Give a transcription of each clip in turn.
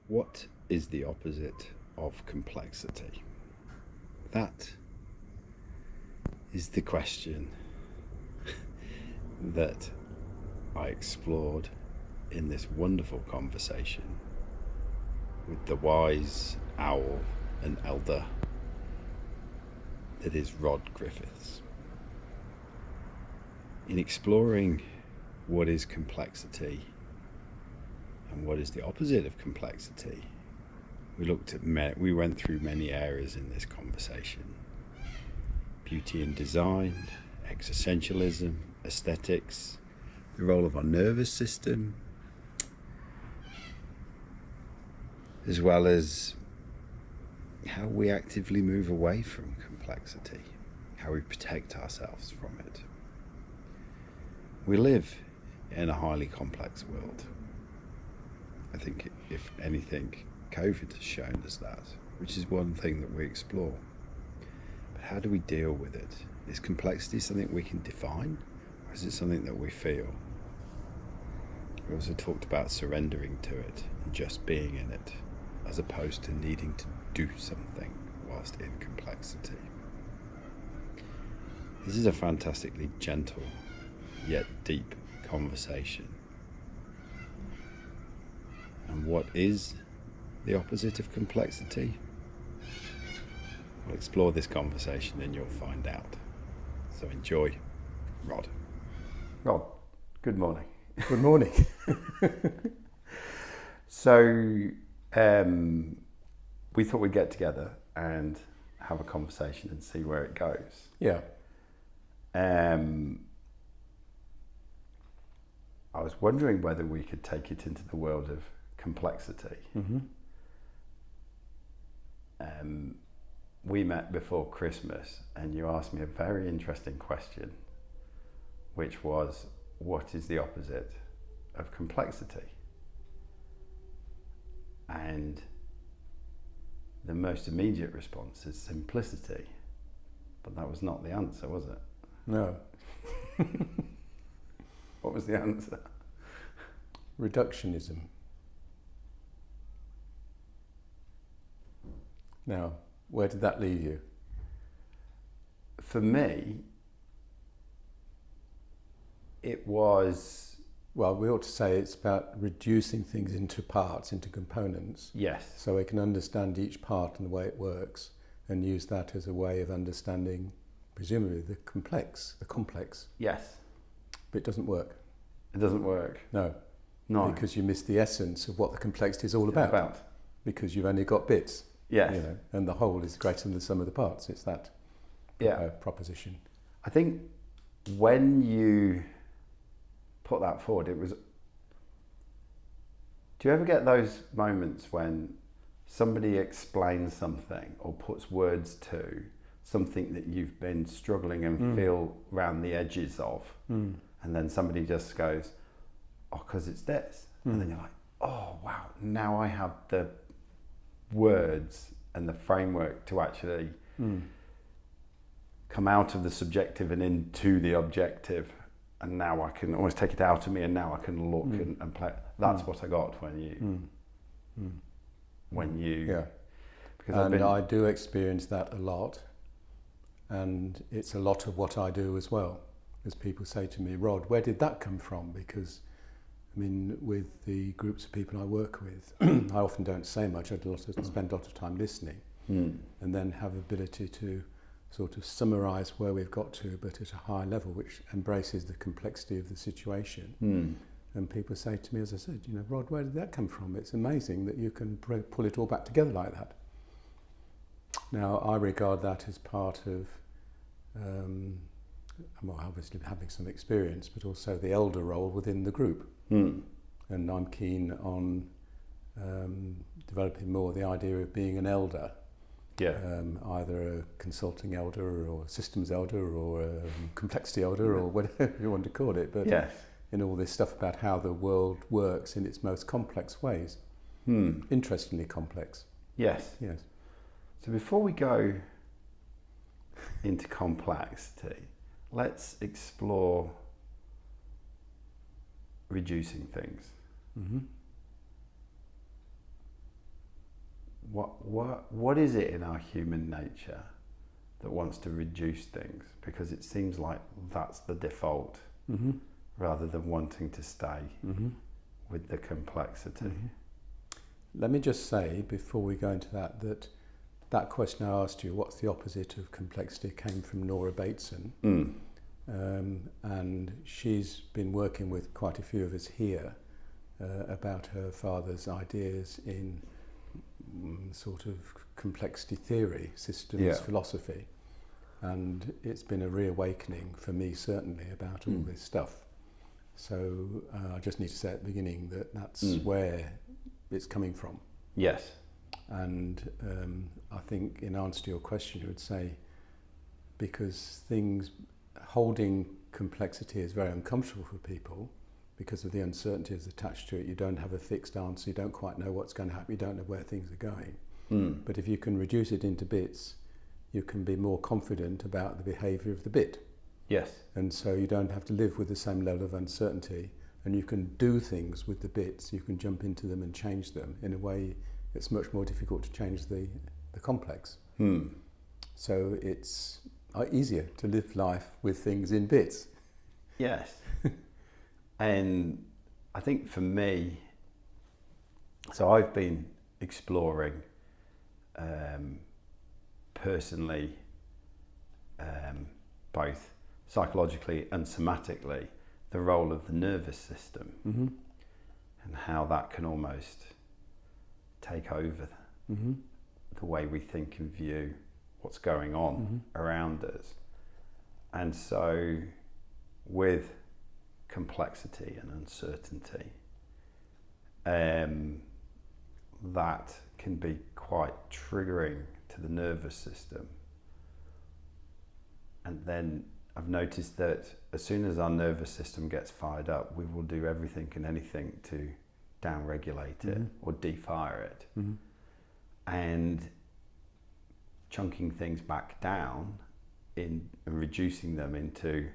What is the opposite of complexity? That is the question that I explored in this wonderful conversation with the wise owl and elder that is Rod Griffiths. In exploring what is complexity and what is the opposite of complexity, we went through many areas in this conversation: beauty and design, existentialism, aesthetics, the role of our nervous system, as well as how we actively move away from complexity, how we protect ourselves from it. We live in a highly complex world. I think, if anything, COVID has shown us that, which is one thing that we explore. But how do we deal with it? Is complexity something we can define, or is it something that we feel? We also talked about surrendering to it and just being in it, as opposed to needing to do something whilst in complexity. This is a fantastically gentle yet deep conversation. And what is the opposite of complexity? We'll explore this conversation and you'll find out. So enjoy. Rod. Rod, good morning. Good morning. So we thought we'd get together and have a conversation and see where it goes. Yeah. I was wondering whether we could take it into the world of complexity. Mm-hmm. We met before Christmas and you asked me a very interesting question, which was, what is the opposite of complexity? And the most immediate response is simplicity. But that was not the answer, was it? No. What was the answer? Reductionism. Now, where did that leave you? For me, it was... Well, we ought to say it's about reducing things into parts, into components. Yes. So we can understand each part and the way it works and use that as a way of understanding, presumably, the complex. Yes. But it doesn't work. It doesn't work. No. Because you miss the essence of what the complexity is all about. Because you've only got bits. Yes. And the whole is greater than the sum of the parts. It's that proposition. I think when you put that forward, it was... Do you ever get those moments when somebody explains something or puts words to something that you've been struggling and feel around the edges of, and then somebody just goes, oh, because it's this. And then you're like, oh, wow, now I have the words and the framework to actually come out of the subjective and into the objective. And now I can almost take it out of me, and now I can look and play. That's what I got when you... Yeah. Because I do experience that a lot. And it's a lot of what I do as well. As people say to me, Rod, where did that come from? Because, I mean, with the groups of people I work with, I often don't say much. I spend a lot of time listening and then have the ability to sort of summarise where we've got to, but at a high level, which embraces the complexity of the situation. And people say to me, as I said, Rod, where did that come from? It's amazing that you can pull it all back together like that. Now, I regard that as part of, obviously having some experience, but also the elder role within the group. And I'm keen on developing more the idea of being an elder. Yeah. Either a consulting elder or a systems elder or a complexity elder or whatever you want to call it. But Yes. in all this stuff about how the world works in its most complex ways. Interestingly complex. Yes. Yes. So before we go into complexity, let's explore reducing things. Mm-hmm. What is it in our human nature that wants to reduce things? Because it seems like that's the default, rather than wanting to stay with the complexity. Let me just say, before we go into that, that question I asked you, what's the opposite of complexity, came from Nora Bateson. And she's been working with quite a few of us here about her father's ideas in sort of complexity theory, systems philosophy. And it's been a reawakening for me, certainly, about all this stuff. So I just need to say at the beginning that that's where it's coming from. Yes. And I think in answer to your question, you would say, because holding complexity is very uncomfortable for people because of the uncertainties attached to it. You don't have a fixed answer, you don't quite know what's going to happen, you don't know where things are going. But if you can reduce it into bits, you can be more confident about the behaviour of the bit. Yes. And so you don't have to live with the same level of uncertainty, and you can do things with the bits, you can jump into them and change them in a way it's much more difficult to change the complex. So it's easier to live life with things in bits. Yes. And I think for me, so I've been exploring personally, both psychologically and somatically, the role of the nervous system and how that can almost take over the way we think and view what's going on around us. And so with complexity and uncertainty, that can be quite triggering to the nervous system. And then I've noticed that as soon as our nervous system gets fired up, we will do everything and anything to down-regulate it or defire it. And chunking things back down and reducing them into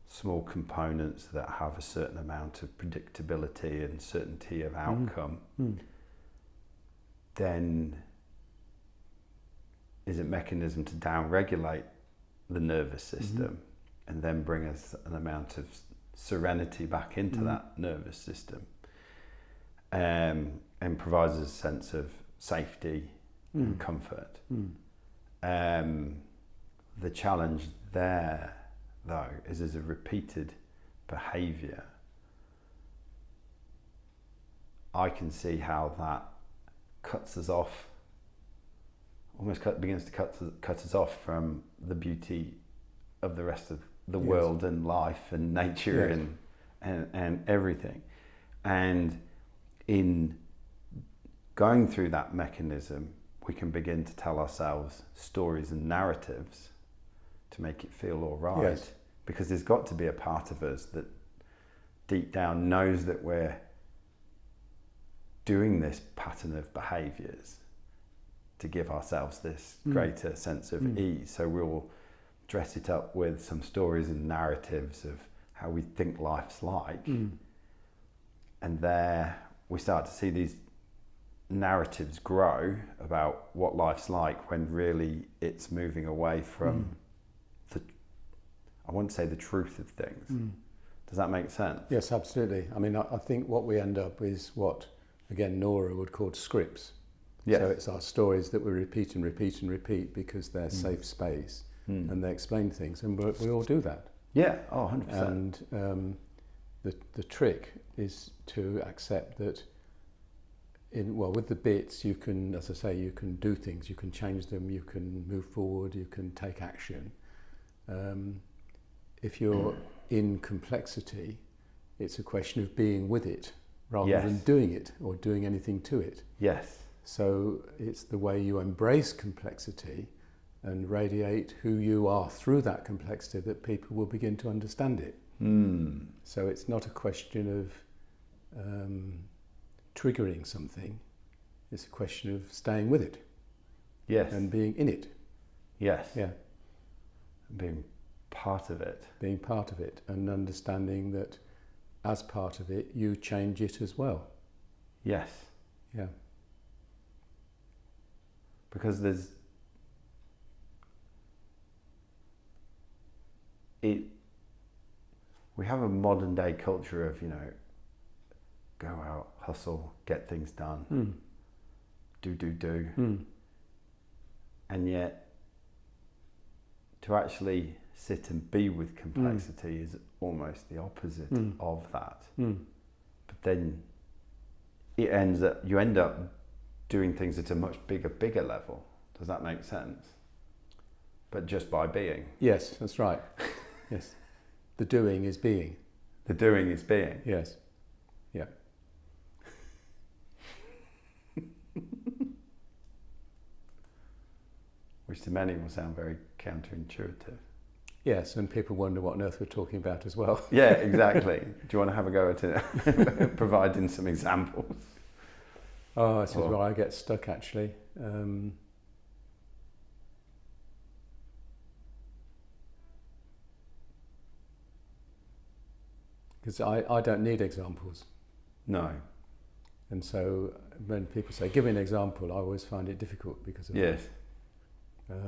small components that have a certain amount of predictability and certainty of outcome, then is a mechanism to down-regulate the nervous system and then bring us an amount of serenity back into that nervous system, and provides us a sense of safety and comfort. The challenge there, though, is as a repeated behaviour, I can see how that cuts us off, begins to cut us off from the beauty of the rest of the world and life and nature and everything. And in going through that mechanism, we can begin to tell ourselves stories and narratives to make it feel all right. Because there's got to be a part of us that deep down knows that we're doing this pattern of behaviours to give ourselves this greater sense of ease. So we'll dress it up with some stories and narratives of how we think life's like. And there we start to see these narratives grow about what life's like, when really it's moving away from I won't say the truth of things. Does that make sense? Yes, absolutely. I mean, I think what we end up is what, again, Nora would call scripts. Yes. So it's our stories that we repeat and repeat and repeat because they're safe space and they explain things, and we all do that. Yeah, 100%. And the trick is to accept that with the bits, you can, as I say, you can do things, you can change them, you can move forward, you can take action. If you're in complexity, it's a question of being with it rather than doing it or doing anything to it. Yes. So it's the way you embrace complexity and radiate who you are through that complexity that people will begin to understand it. So it's not a question of triggering something, it's a question of staying with it. Yes. And being in it. Yes. Yeah. Being part of it. Being part of it and understanding that as part of it, you change it as well. Yes. Yeah. because we have a modern day culture of, go out, hustle, get things done, do. And yet, to actually sit and be with complexity is almost the opposite of that. But then you end up doing things at a much bigger level. Does that make sense? But just by being. Yes, that's right. Yes. The doing is being. The doing is being. Yes. Yeah. Which to many will sound very counterintuitive. Yes, and people wonder what on earth we're talking about as well. Yeah, exactly. Do you want to have a go at it? Providing some examples? Oh, this is where I get stuck, actually. Because I don't need examples. No. And so when people say, give me an example, I always find it difficult because of Yes. that.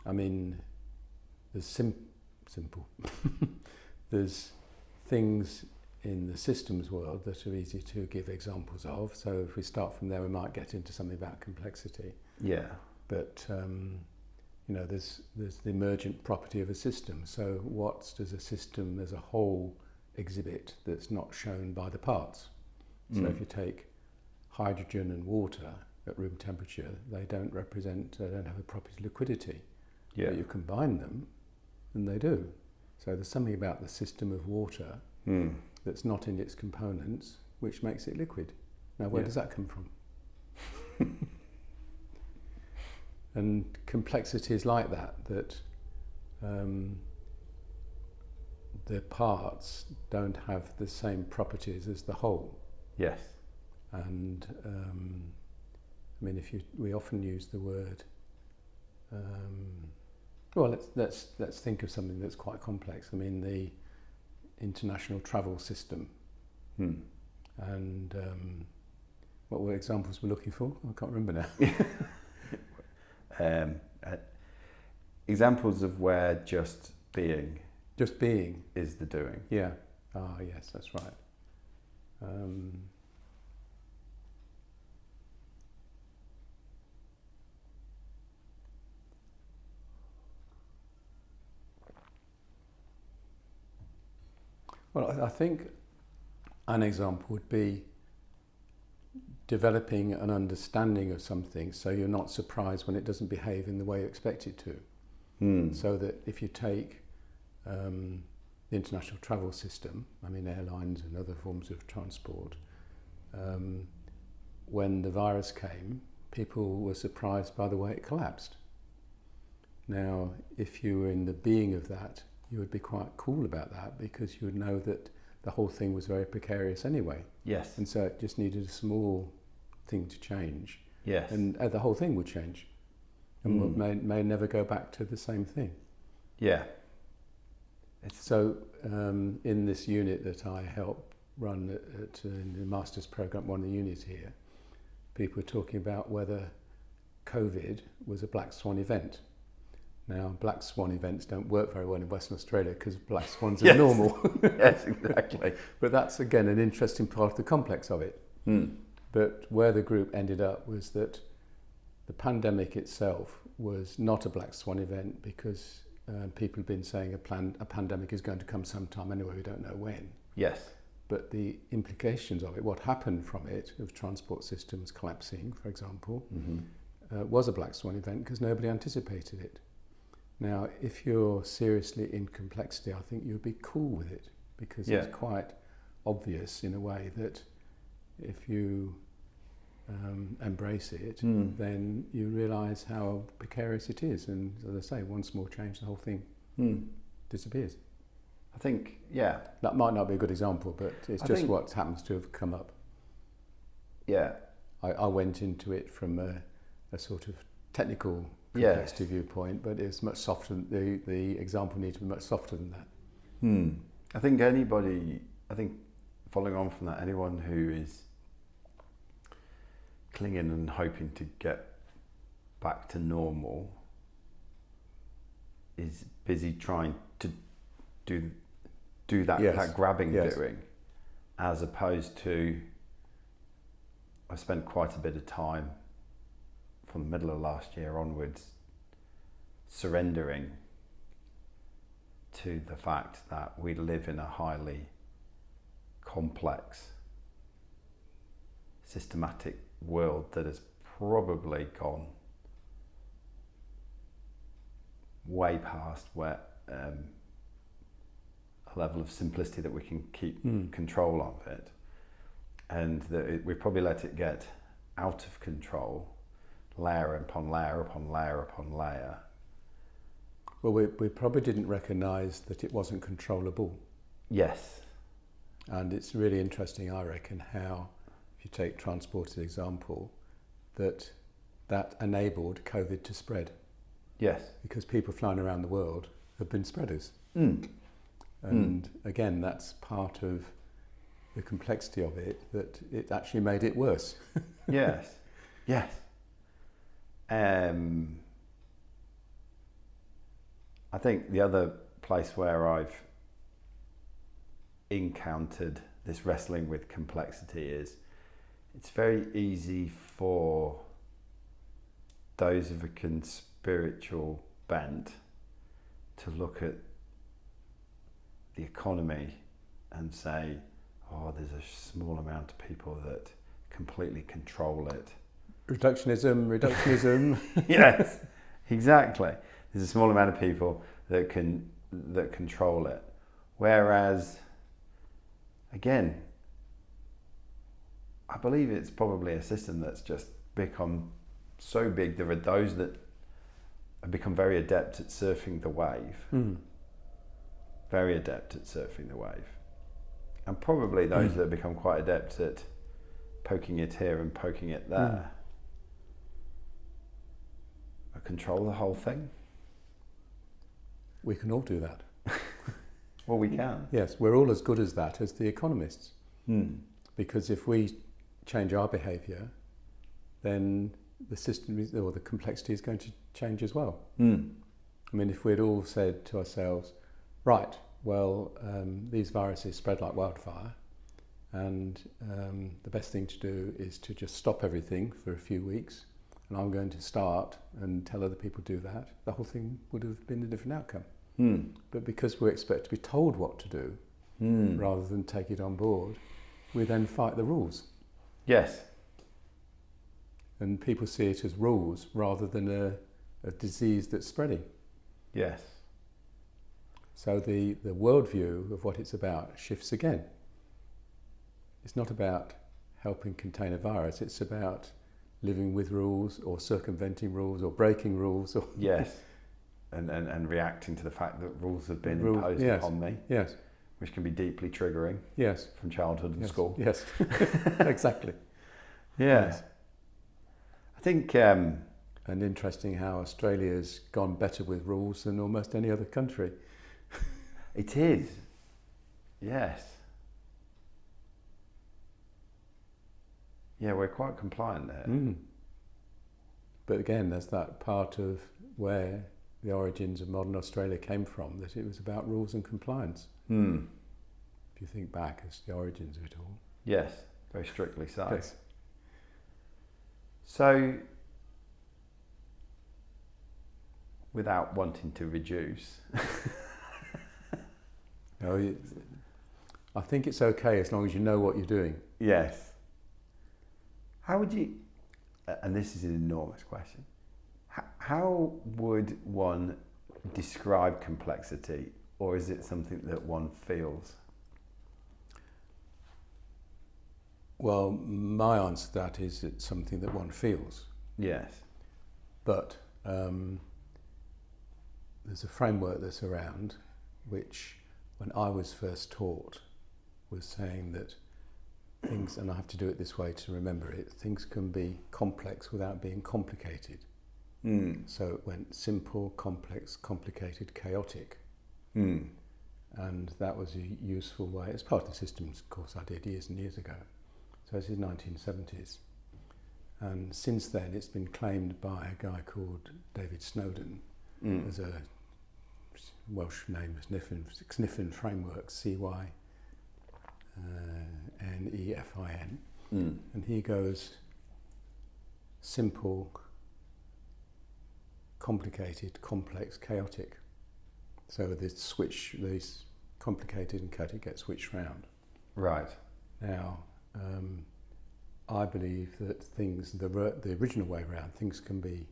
I mean, there's simple. There's things in the systems world that are easy to give examples of. So if we start from there, we might get into something about complexity. Yeah. But there's the emergent property of a system. So what does a system as a whole exhibit that's not shown by the parts? So if you take hydrogen and water at room temperature, they don't have a property of liquidity. Yeah. But you combine them, and they do. So there's something about the system of water that's not in its components, which makes it liquid. Now, where does that come from? And complexity is like that the parts don't have the same properties as the whole. Yes. And we often use the word. Let's think of something that's quite complex. I mean, the international travel system. And what were examples we're looking for? I can't remember now. Examples of where just being is the doing. Yeah. Ah, yes, that's right. Well, I think an example would be developing an understanding of something so you're not surprised when it doesn't behave in the way you expect it to. So that if you take the international travel system, I mean airlines and other forms of transport, when the virus came, people were surprised by the way it collapsed. Now, if you were in the being of that, you would be quite cool about that because you would know that the whole thing was very precarious anyway. Yes. And so it just needed a small thing to change. Yes. And the whole thing would change. And may never go back to the same thing. Yeah. So in this unit that I help run in the master's program, one of the units here, people are talking about whether COVID was a black swan event. Now, black swan events don't work very well in Western Australia because black swans are normal. Yes, exactly. But that's, again, an interesting part of the complex of it. But where the group ended up was that the pandemic itself was not a black swan event because people have been saying a pandemic is going to come sometime anyway, we don't know when. Yes. But the implications of it, what happened from it, of transport systems collapsing, for example, was a black swan event because nobody anticipated it. Now, if you're seriously in complexity, I think you'd be cool with it because it's quite obvious in a way that if you embrace it, then you realise how precarious it is. And as I say, one small change, the whole thing disappears. I think, yeah. That might not be a good example, but it's just what happens to have come up. Yeah. I went into it from a sort of technical complexity viewpoint, but it's much softer. The example needs to be much softer than that. I think following on from that, anyone who is clinging and hoping to get back to normal is busy trying to do that, Yes. that grabbing Yes. doing, as opposed to, I spent quite a bit of time from the middle of last year onwards surrendering to the fact that we live in a highly complex, systematic world that has probably gone way past where a level of simplicity that we can keep control of it, and that we probably let it get out of control, layer upon layer upon layer upon layer. Well, we probably didn't recognise that it wasn't controllable. Yes. And it's really interesting, I reckon, how, if you take transport as an example, that enabled COVID to spread. Yes. Because people flying around the world have been spreaders. Mm. And again, that's part of the complexity of it, that it actually made it worse. Yes. Yes. I think the other place where I've encountered this wrestling with complexity is it's very easy for those of a spiritual bent to look at the economy and say, oh, there's a small amount of people that completely control it. Reductionism. Yes, exactly. There's a small amount of people that control it. Whereas, again, I believe it's probably a system that's just become so big. There are those that have become very adept at surfing the wave. Very adept at surfing the wave. And probably those that have become quite adept at poking it here and poking it there. But control the whole thing? We can all do that. Well, we can. Yes, we're all as good as that as the economists. Because if we change our behaviour, then the system or the complexity is going to change as well. I mean, if we'd all said to ourselves, right, well, these viruses spread like wildfire, and the best thing to do is to just stop everything for a few weeks, and I'm going to start and tell other people to do that, the whole thing would have been a different outcome. But because we expect to be told what to do, rather than take it on board, we then fight the rules. Yes. And people see it as rules rather than a disease that's spreading. Yes. So the worldview of what it's about shifts again. It's not about helping contain a virus, it's about living with rules or circumventing rules or breaking rules. Or Yes. And reacting to the fact that rules have been imposed upon me. Yes. Which can be deeply triggering. Yes. From childhood and school. Yes. Exactly. Yeah. Yes. I think... and interesting how Australia's gone better with rules than almost any other country. It is. Yes. Yeah, we're quite compliant there. But again, there's that part of where the origins of modern Australia came from, that it was about rules and compliance. If you think back as the origins of it all. Yes, very strictly so. Yes. So, without wanting to reduce... No, I think it's okay as long as you know what you're doing. Yes. How would you, and this is an enormous question, how would one describe complexity, or is it something that one feels? Well, my answer to that is it's something that one feels. Yes. But there's a framework that's around which, when I was first taught, was saying that things, and I have to do it this way to remember it, things can be complex without being complicated. So it went simple, complex, complicated, chaotic. And that was a useful way. It's part of the systems course I did years and years ago. So this is 1970s. And since then, it's been claimed by a guy called David Snowden as a Welsh name, Cynefin Framework, CYNEFIN. And he goes simple, complicated, complex, chaotic. So these complicated and chaotic get switched round. Right. Now, I believe that things, the original way around, things can be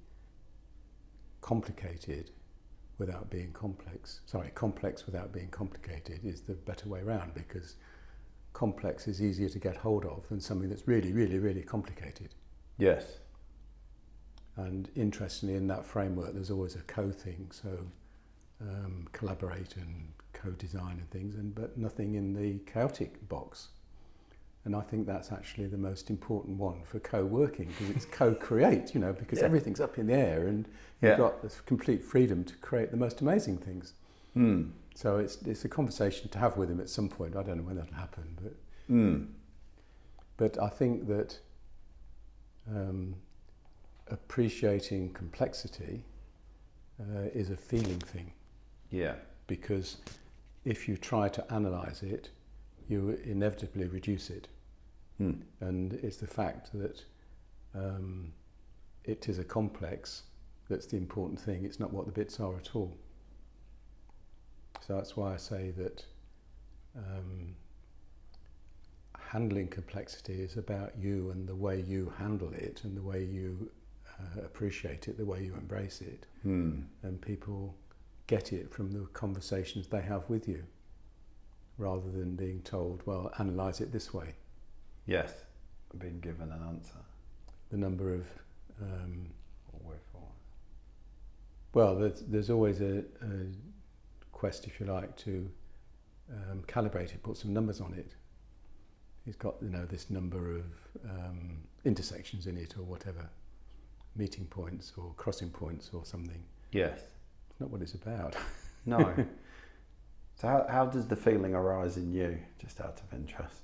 complicated without being complex. Sorry, complex without being complicated is the better way around, because complex is easier to get hold of than something that's really, really, really complicated. Yes. And interestingly, in that framework, there's always a co-thing, so collaborate and co-design and things, but nothing in the chaotic box. And I think that's actually the most important one for co-working, because it's co-create, because everything's up in the air and you've got this complete freedom to create the most amazing things. So it's a conversation to have with him at some point. I don't know when that'll happen, but I think that appreciating complexity is a feeling thing. Yeah. Because if you try to analyse it, you inevitably reduce it. And it's the fact that it is a complex that's the important thing. It's not what the bits are at all. So that's why I say that handling complexity is about you and the way you handle it and the way you appreciate it, the way you embrace it. And people get it from the conversations they have with you, rather than being told, well, analyse it this way. Yes, being given an answer. The number of... or way forward. Well, there's always a quest, if you like, to calibrate it, put some numbers on it. It's got, this number of intersections in it or whatever, meeting points or crossing points or something. Yes. It's not what it's about. No. So how does the feeling arise in you, just out of interest?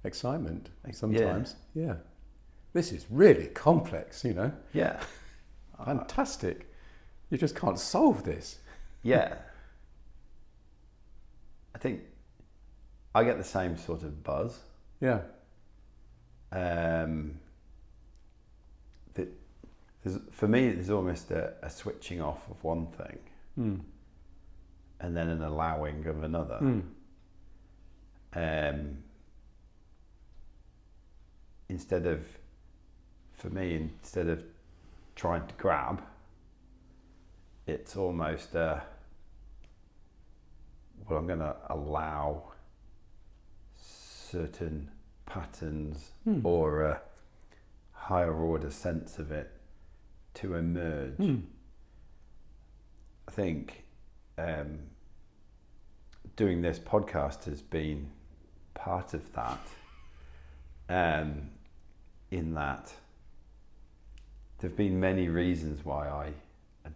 Excitement, sometimes. Yeah. This is really complex, Yeah. Fantastic. You just can't solve this. Yeah. I think I get the same sort of buzz. Yeah. For me, there's almost a switching off of one thing and then an allowing of another. Instead of trying to grab, it's almost I'm going to allow certain patterns or a higher order sense of it to emerge. I think doing this podcast has been part of that, in that there have been many reasons why I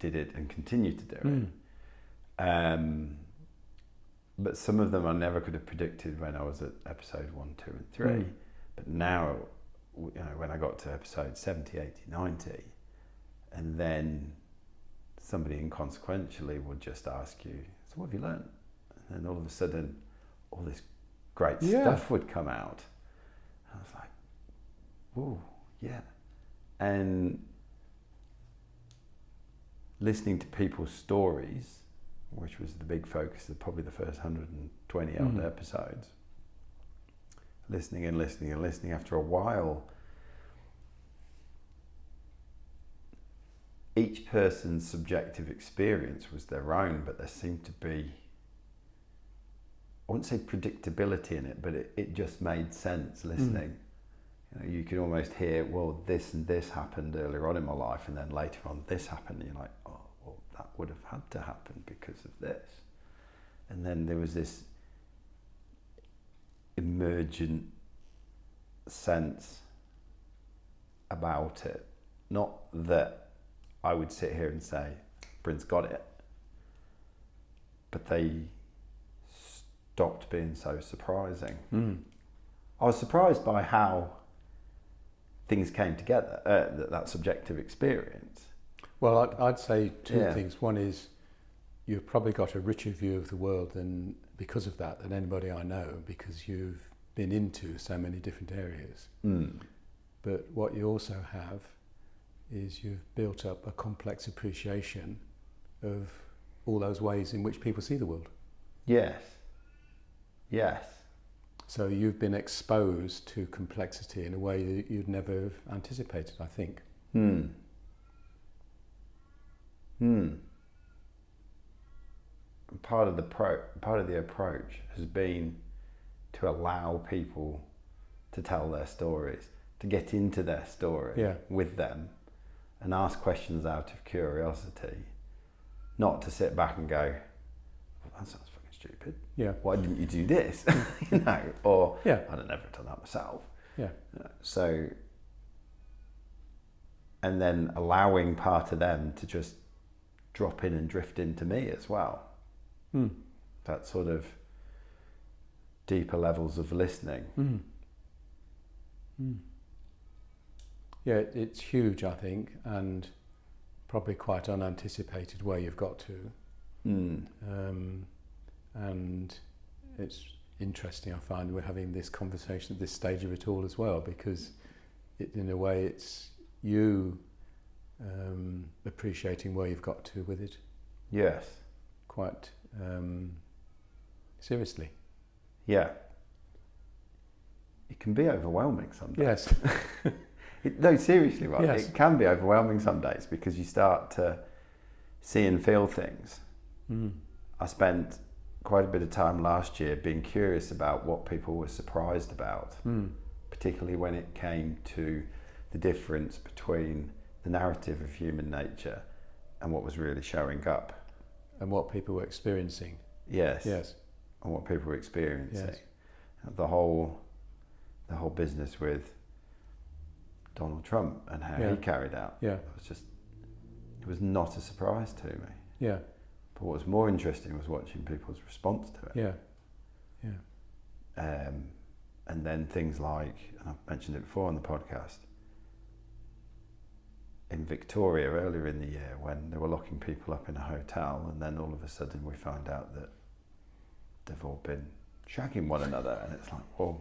did it and continue to do it. But some of them I never could have predicted when I was at episode 1, 2 and 3. But now, when I got to episode 70, 80, 90, and then somebody inconsequentially would just ask you, so what have you learned? And then all of a sudden, all this great stuff would come out. I was like, whoa, yeah. And listening to people's stories, which was the big focus of probably the first 120 odd episodes, listening and listening and listening, after a while, each person's subjective experience was their own, but there seemed to be, I wouldn't say predictability in it, but it just made sense listening. You could almost hear, well, this and this happened earlier on in my life, and then later on this happened, and you're like, oh, well, that would have had to happen because of this. And then there was this emergent sense about it. Not that I would sit here and say, Bryn's got it, but they stopped being so surprising. I was surprised by how things came together, that subjective experience. Well, I'd say two Yeah. things. One is you've probably got a richer view of the world than because of that than anybody I know, because you've been into so many different areas. But what you also have is you've built up a complex appreciation of all those ways in which people see the world. Yes. Yes. So you've been exposed to complexity in a way that you'd never have anticipated, I think. Part of the approach has been to allow people to tell their stories, to get into their story with them, and ask questions out of curiosity, not to sit back and go, well, that sounds fucking stupid. Yeah. Why didn't you do this? You know, or Yeah. I'd have never done that myself. Yeah. So, and then allowing part of them to just drop in and drift into me as well. That sort of deeper levels of listening. Yeah, it's huge, I think, and probably quite unanticipated where you've got to. And it's interesting, I find, we're having this conversation at this stage of it all as well, because in a way it's you appreciating where you've got to with it. Yes. Quite seriously. Yeah. It can be overwhelming some days. Yes. No, seriously, right? Yes. It can be overwhelming some days because you start to see and feel things. I spent quite a bit of time last year being curious about what people were surprised about, particularly when it came to the difference between the narrative of human nature and what was really showing up. And what people were experiencing. Yes. Yes. And what people were experiencing. Yes. The whole business with Donald Trump and how he carried out. Yeah. It was not a surprise to me. Yeah. But what was more interesting was watching people's response to it. Yeah. Yeah. And then things like, and I've mentioned it before on the podcast, in Victoria earlier in the year when they were locking people up in a hotel, and then all of a sudden we found out that they've all been shagging one another, and it's like, well,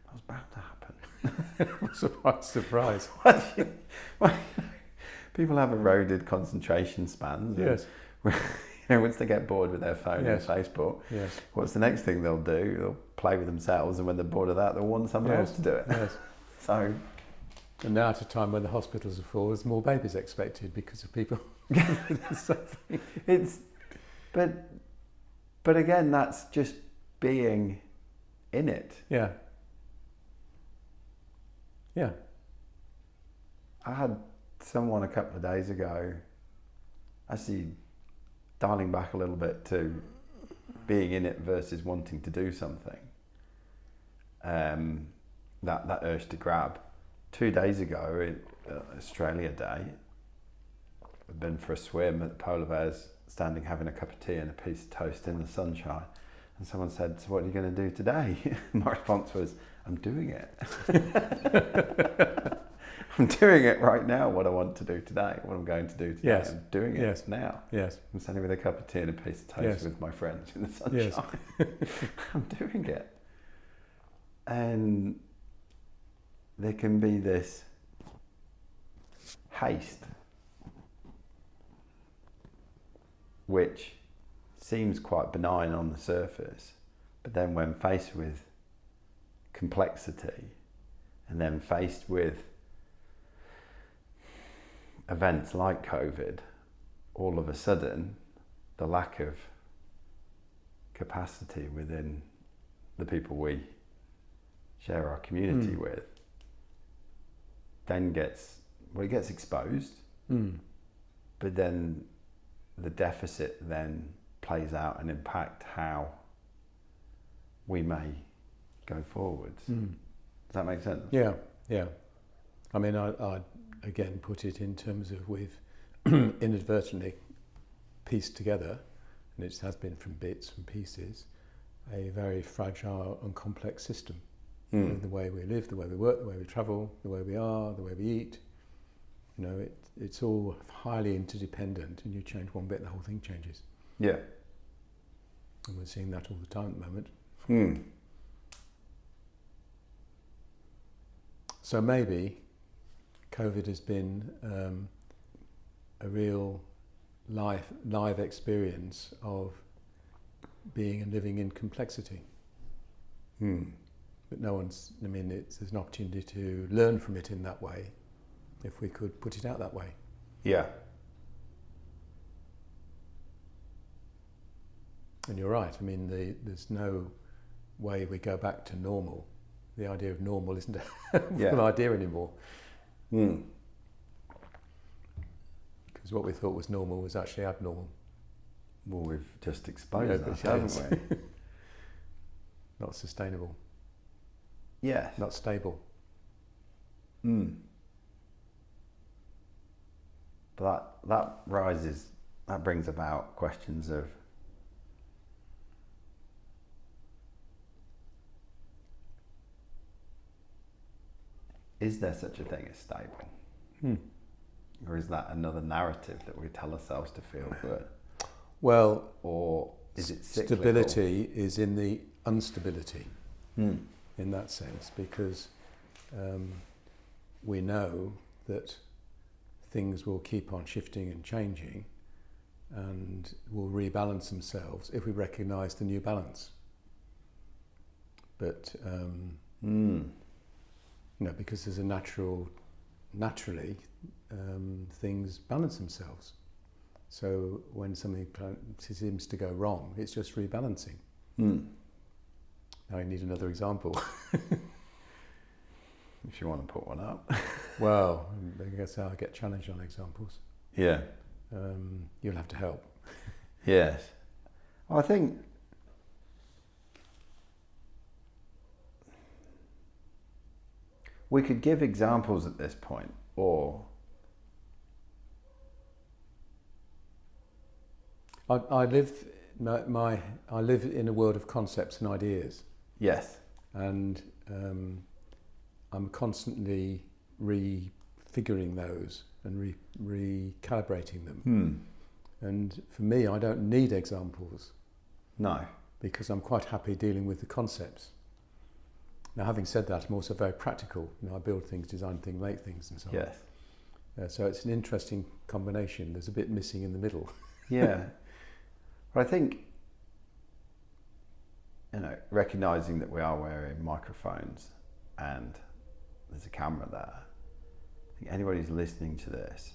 that was bound to happen. Surprise. People have eroded concentration spans. Yes. Once they get bored with their phone and Facebook, what's the next thing they'll do? They'll play with themselves, and when they're bored of that, they'll want someone else to do it. Yes. So, and now at a time when the hospitals are full, there's more babies expected because of people. but again, that's just being in it. Yeah. Yeah. I had someone a couple of days ago, actually dialing back a little bit to being in it versus wanting to do something. That urge to grab. 2 days ago, Australia Day, I'd been for a swim at the polar bears, standing having a cup of tea and a piece of toast in the sunshine. And someone said, so what are you going to do today? My response was, I'm doing it. I'm doing it right now, what I want to do today, what I'm going to do today. Yes. I'm doing it now. Yes. I'm standing with a cup of tea and a piece of toast with my friends in the sunshine. I'm doing it. And there can be this haste, which seems quite benign on the surface, but then when faced with complexity and then faced with events like COVID, all of a sudden the lack of capacity within the people we share our community with then gets exposed, but then the deficit then plays out and impact how we may go forwards. Does that make sense? Yeah. I mean, I again put it in terms of we've inadvertently pieced together, and it has been from bits and pieces, a very fragile and complex system. with the way we live, the way we work, the way we travel, the way we are, the way we eat. You know, it's all highly interdependent, and you change one bit, the whole thing changes. Yeah. And we're seeing that all the time at the moment. So maybe COVID has been a real live experience of being and living in complexity. But there's an opportunity to learn from it in that way, if we could put it out that way. Yeah. And you're right, I mean, there's no way we go back to normal. The idea of normal isn't a full idea anymore. Because what we thought was normal was actually abnormal. Well, we've just exposed that, haven't we? Not sustainable. Yes. Not stable. But that brings about questions of is there such a thing as stable? Or is that another narrative that we tell ourselves to feel good? Well, or is it cyclical? Stability is in the instability in that sense, because we know that things will keep on shifting and changing and will rebalance themselves if we recognise the new balance. But you know, because there's a naturally things balance themselves. So when something seems to go wrong, it's just rebalancing. Now I need another example. If you want to put one up. Well, I guess I'll get challenged on examples. Yeah. You'll have to help. Yes. I think we could give examples at this point, or I live in a world of concepts and ideas. Yes. And I'm constantly refiguring those and recalibrating them. And for me, I don't need examples. No. Because I'm quite happy dealing with the concepts. Now, having said that, I'm also very practical. You know, I build things, design things, make things, and so on. Yes. So it's an interesting combination. There's a bit missing in the middle. Yeah. But I think, you know, recognising that we are wearing microphones and there's a camera there, I think anybody who's listening to this,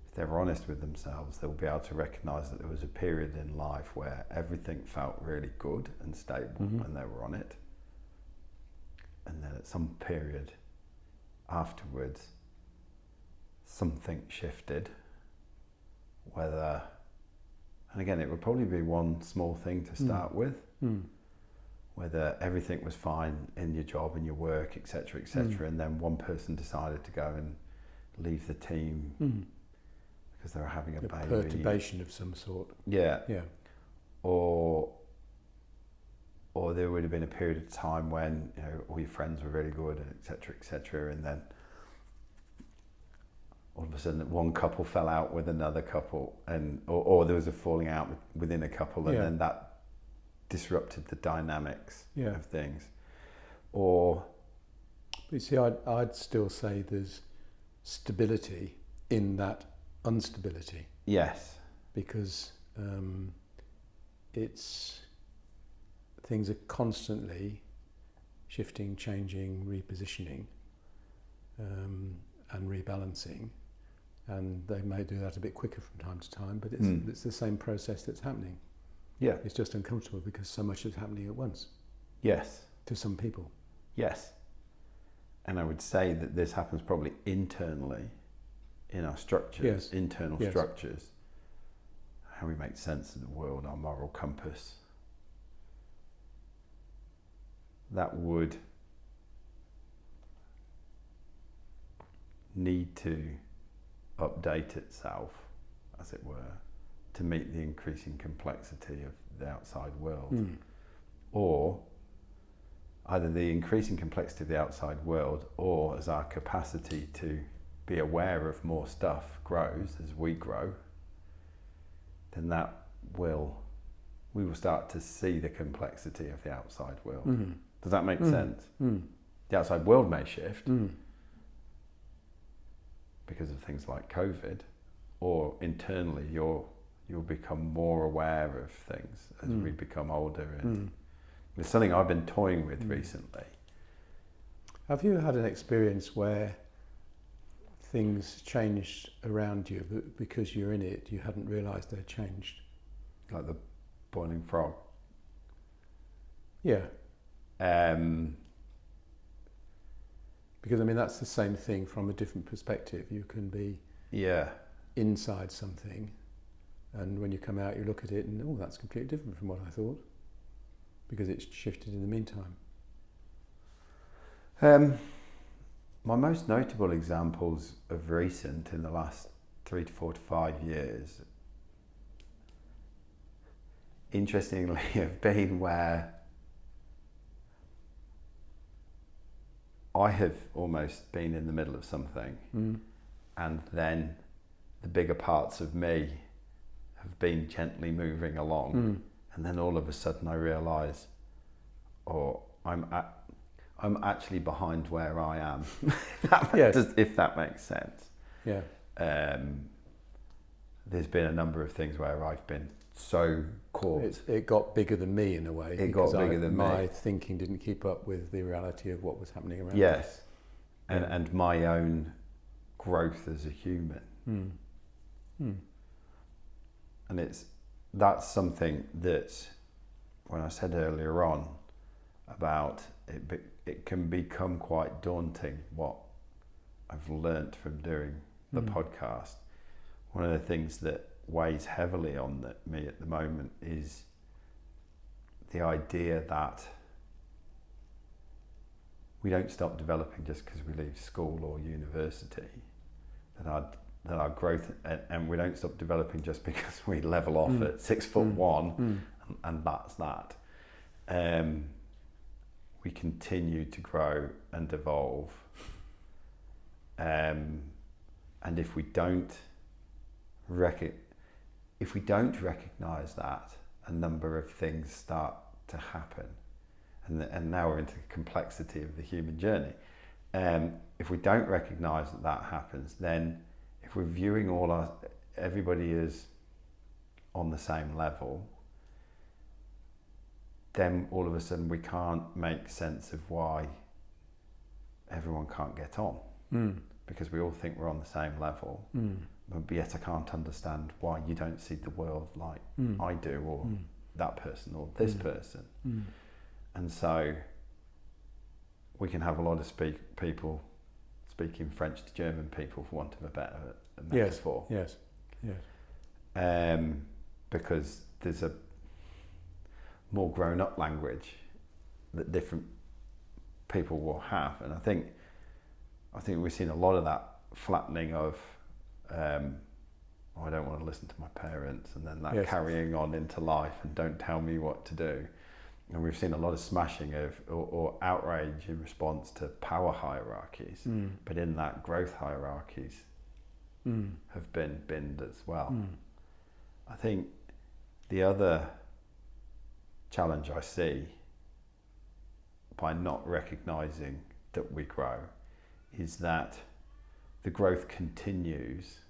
if they're honest with themselves, they'll be able to recognise that there was a period in life where everything felt really good and stable when they were on it. And then at some period afterwards, something shifted, whether, and again, it would probably be one small thing to start with, whether everything was fine in your job and your work, etc., and then one person decided to go and leave the team because they were having a baby. Perturbation of some sort. Yeah. Yeah. Or there would have been a period of time when, you know, all your friends were really good, etc., and then all of a sudden one couple fell out with another couple, and or there was a falling out within a couple, and then that disrupted the dynamics of things. Or, but you see, I'd still say there's stability in that instability. Yes. Because things are constantly shifting, changing, repositioning, and rebalancing, and they may do that a bit quicker from time to time, but it's the same process that's happening. Yeah. It's just uncomfortable because so much is happening at once. Yes. To some people. Yes. And I would say that this happens probably internally in our structures, internal structures, how we make sense of the world, our moral compass. That would need to update itself, as it were, to meet the increasing complexity of the outside world. Or either the increasing complexity of the outside world, or as our capacity to be aware of more stuff grows as we grow, then we will start to see the complexity of the outside world. Mm. Does that make sense? Mm. The outside world may shift Mm. because of things like COVID, or internally you'll become more aware of things as we become older. And it's something I've been toying with recently. Have you had an experience where things changed around you, but because you're in it, you hadn't realised they'd changed? Like the boiling frog. Yeah. Because I mean, that's the same thing from a different perspective. You can be inside something, and when you come out, you look at it and, oh, that's completely different from what I thought, because it's shifted in the meantime. My most notable examples of recent, in the last 3 to 4 to 5 years, interestingly, have been where I have almost been in the middle of something, and then the bigger parts of me have been gently moving along, and then all of a sudden I realise, I'm actually behind where I am. If that makes sense. Yeah. There's been a number of things where I've been so caught. It got bigger than me in a way. It got bigger than me. My thinking didn't keep up with the reality of what was happening around me. Yes. And my own growth as a human. And that's something that, when I said earlier on about it can become quite daunting, what I've learnt from doing the podcast. One of the things that weighs heavily on me at the moment is the idea that we don't stop developing just because we leave school or university, that our growth, and we don't stop developing just because we level off at 6'1", and that's that. We continue to grow and evolve, and if we don't recognise that, a number of things start to happen, and now we're into the complexity of the human journey. If we don't recognise that happens, then if we're viewing everybody as on the same level, then all of a sudden we can't make sense of why everyone can't get on, because we all think we're on the same level, but yet I can't understand why you don't see the world like I do, or that person, or this person. And so we can have a lot of people speaking French to German people, for want of a better metaphor. Yes. Because there's a more grown-up language that different people will have, and I think we've seen a lot of that flattening of I don't want to listen to my parents, and then that carrying on into life, and don't tell me what to do. And we've seen a lot of smashing of or outrage in response to power hierarchies, but in that growth hierarchies have been binned as well. I think the other challenge I see by not recognising that we grow is that the growth continues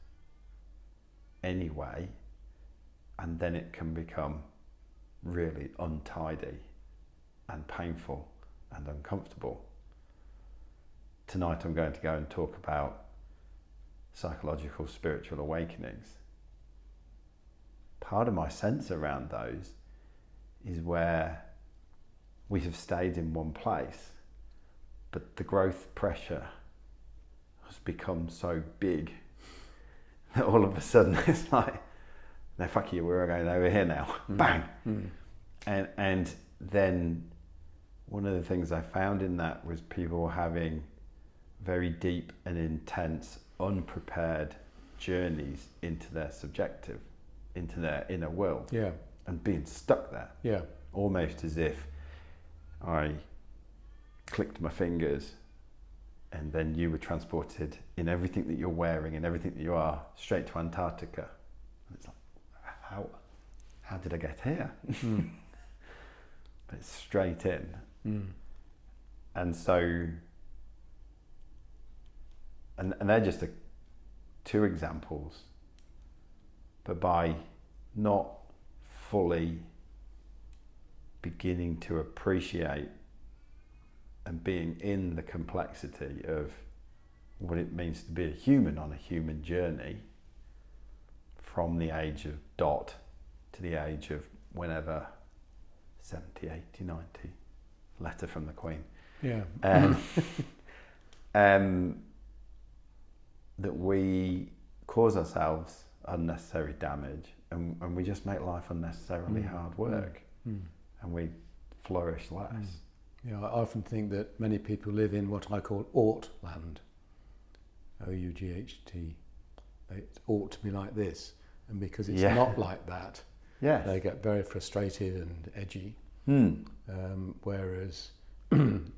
anyway, and then it can become really untidy and painful and uncomfortable. Tonight I'm going to go and talk about psychological spiritual awakenings. Part of my sense around those is where we have stayed in one place, but the growth pressure has become so big that all of a sudden it's like, no, fuck you, we're going over here now. Bang! And then one of the things I found in that was people having very deep and intense, unprepared journeys into their subjective, into their inner world. Yeah. And being stuck there. Yeah. Almost as if I clicked my fingers, and then you were transported in everything that you're wearing and everything that you are straight to Antarctica. And it's like, how did I get here? But it's straight in. And so, and they're just two examples, but by not fully beginning to appreciate and being in the complexity of what it means to be a human on a human journey from the age of dot to the age of whenever, 70, 80, 90, letter from the Queen. Yeah. That we cause ourselves unnecessary damage, and we just make life unnecessarily hard work, and we flourish less. Yeah, I often think that many people live in what I call ought land. OUGHT. It ought to be like this, and because it's not like that, they get very frustrated and edgy. Whereas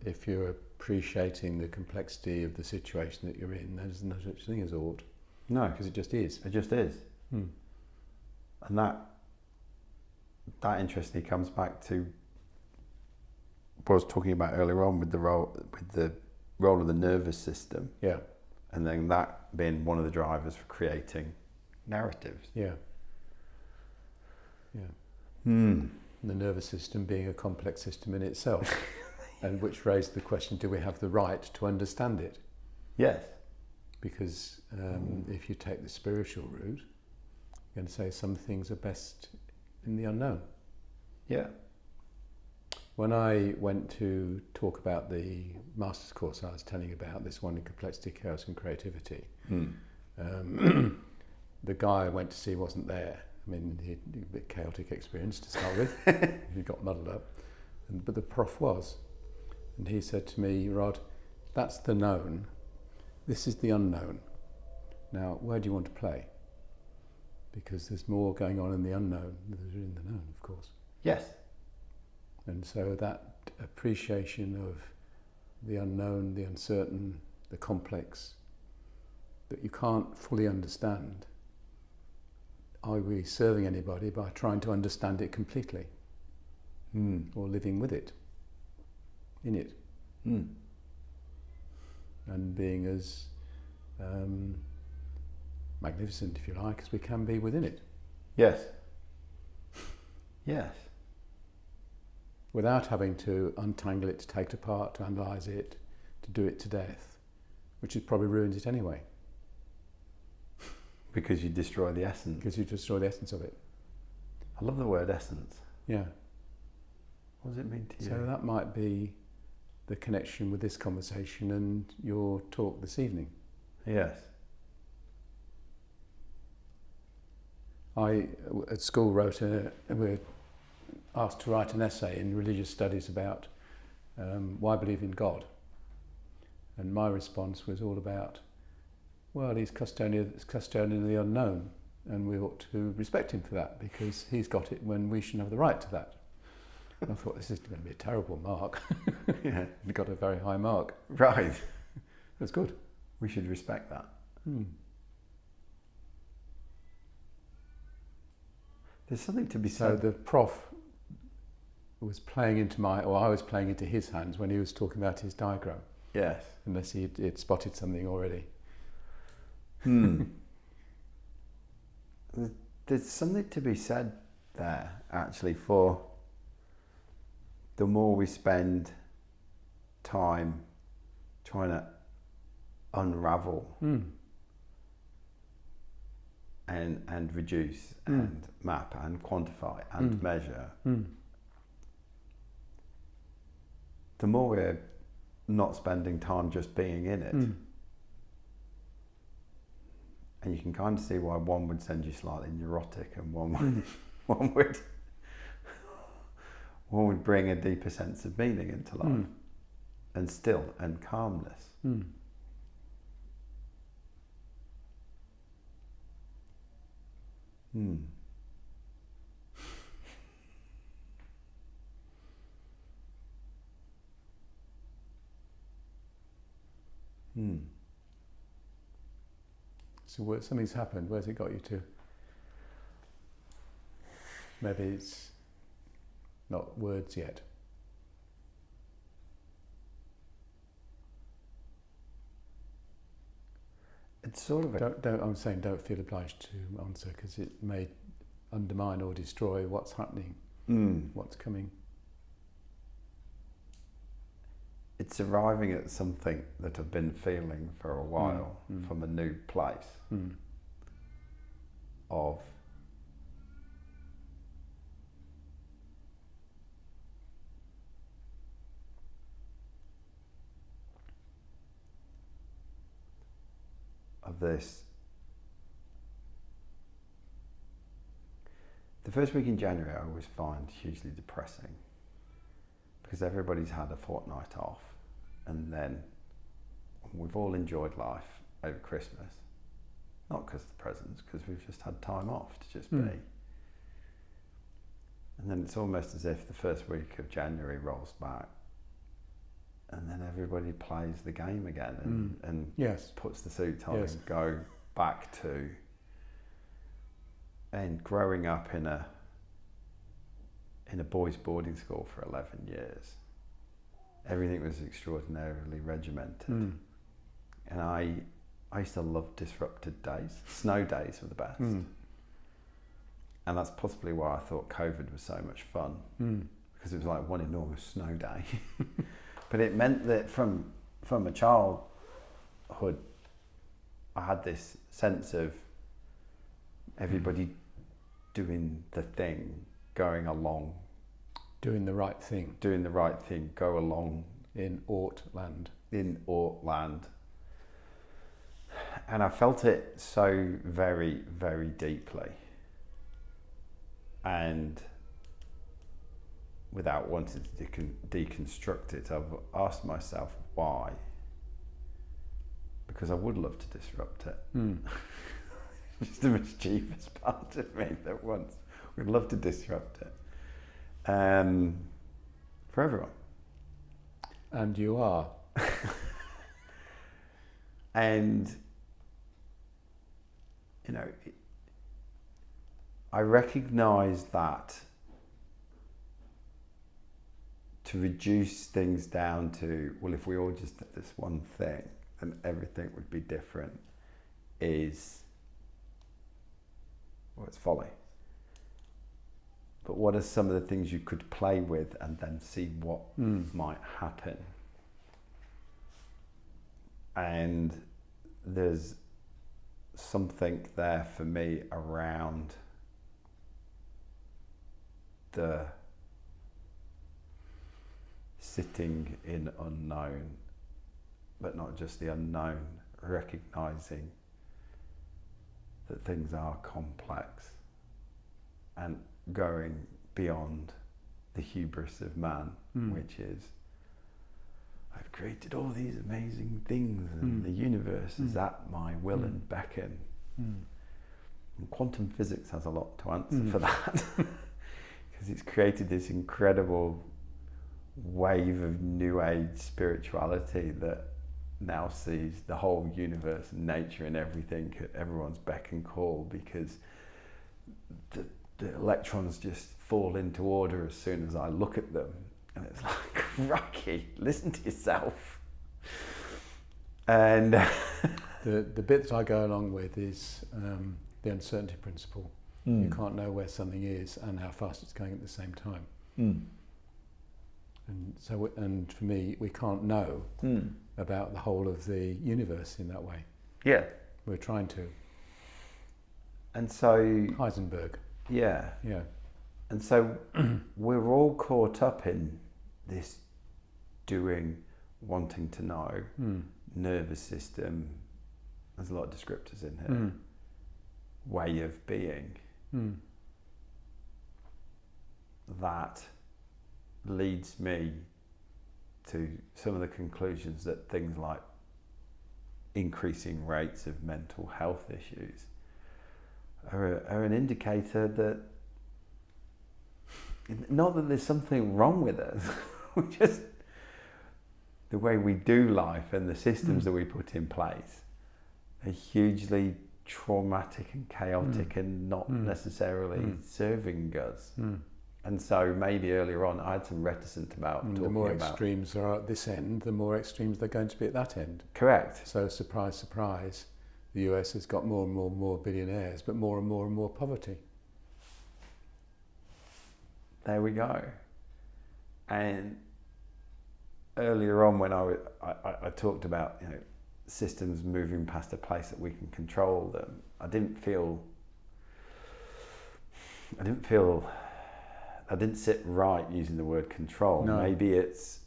if you're appreciating the complexity of the situation that you're in, there's no such thing as ought. No, because it just is. It just is. And that interestingly comes back to what I was talking about earlier on with the role of the nervous system. Yeah. And then that being one of the drivers for creating narratives. Yeah. The nervous system being a complex system in itself, and which raised the question: do we have the right to understand it? Yes. Because if you take the spiritual route, you're going to say some things are best in the unknown. Yeah. When I went to talk about the master's course I was telling you about, this one in complexity, chaos and creativity, the guy I went to see wasn't there. I mean, he had a bit chaotic experience to start with. He got muddled up. But the prof was. And he said to me, Rod, that's the known. This is the unknown. Now, where do you want to play? Because there's more going on in the unknown than there is in the known, of course. Yes. And so that appreciation of the unknown, the uncertain, the complex, that you can't fully understand, are we serving anybody by trying to understand it completely? Or living with it, in it? And being as magnificent, if you like, as we can be within it. Yes. Yes. Without having to untangle it, to take it apart, to analyse it, to do it to death, which has probably ruined it anyway. Because you destroy the essence. Because you destroy the essence of it. I love the word essence. Yeah. What does it mean to you? So that might be the connection with this conversation and your talk this evening. Yes. I, at school, we were asked to write an essay in religious studies about why I believe in God. And my response was all about, well, he's custodian of the unknown, and we ought to respect him for that, because he's got it when we shouldn't have the right to that. And I thought, this is going to be a terrible mark. Yeah. We got a very high mark. Right. That's good. We should respect that. There's something to be So said. the prof was playing into I was playing into his hands when he was talking about his diagram, Yes. unless he'd spotted something already. There's something to be said there, actually, for the more we spend time trying to unravel and reduce and map and quantify and measure, the more we're not spending time just being in it. And you can kind of see why one would send you slightly neurotic, and one would bring a deeper sense of meaning into life, and still and calmness. So something's happened. Where's it got you to? Maybe it's not words yet. It's sort of I'm saying don't feel obliged to answer, because it may undermine or destroy what's happening, what's coming. It's arriving at something that I've been feeling for a while from a new place of this. The first week in January I always find hugely depressing, because everybody's had a fortnight off, and then we've all enjoyed life over Christmas, not because of the presents, because we've just had time off to just be. And then it's almost as if the first week of January rolls back, and then everybody plays the game again and yes. puts the suit on Yes. and go back to. And growing up in a boys' boarding school for 11 years, everything was extraordinarily regimented. And I used to love disrupted days. Snow days were the best. And that's possibly why I thought COVID was so much fun, because it was like one enormous snow day. But it meant that from a childhood, I had this sense of everybody doing the thing, going along. Doing the right thing. Doing the right thing, go along. In Ort land. In Ort land. And I felt it so very, very deeply. And without wanting to deconstruct it, I've asked myself why. Because I would love to disrupt it. Just the mischievous part of me that wants, we'd love to disrupt it. For everyone. And you are. And, you know, I recognise that to reduce things down to, well, if we all just did this one thing, then everything would be different, is, well, it's folly. But what are some of the things you could play with and then see what might happen? And there's something there for me around the sitting in unknown, but not just the unknown, recognizing that things are complex and going beyond the hubris of man, which is, I've created all these amazing things and the universe is at my will and beckon. And quantum physics has a lot to answer for that, because it's created this incredible wave of new age spirituality that now sees the whole universe and nature and everything at everyone's beck and call, because the electrons just fall into order as soon as I look at them. And it's like, Rocky, listen to yourself. And the bit that I go along with is the uncertainty principle. You can't know where something is and how fast it's going at the same time. And so, and for me, we can't know about the whole of the universe in that way. Yeah. We're trying to. And so Heisenberg. Yeah. Yeah. And so we're all caught up in this doing, wanting to know, nervous system, there's a lot of descriptors in here, way of being, that leads me to some of the conclusions that things like increasing rates of mental health issues are an indicator that, not that there's something wrong with us, the way we do life and the systems that we put in place are hugely traumatic and chaotic and not necessarily serving us. And so maybe earlier on I had some reticence about talking about... The more extremes are at this end, the more extremes they're going to be at that end. Correct. So surprise, surprise, the US has got more and more and more billionaires, but more and more and more poverty. There we go. And earlier on when I talked about, you know, systems moving past a place that we can control them, I didn't sit right using the word control. No. Maybe it's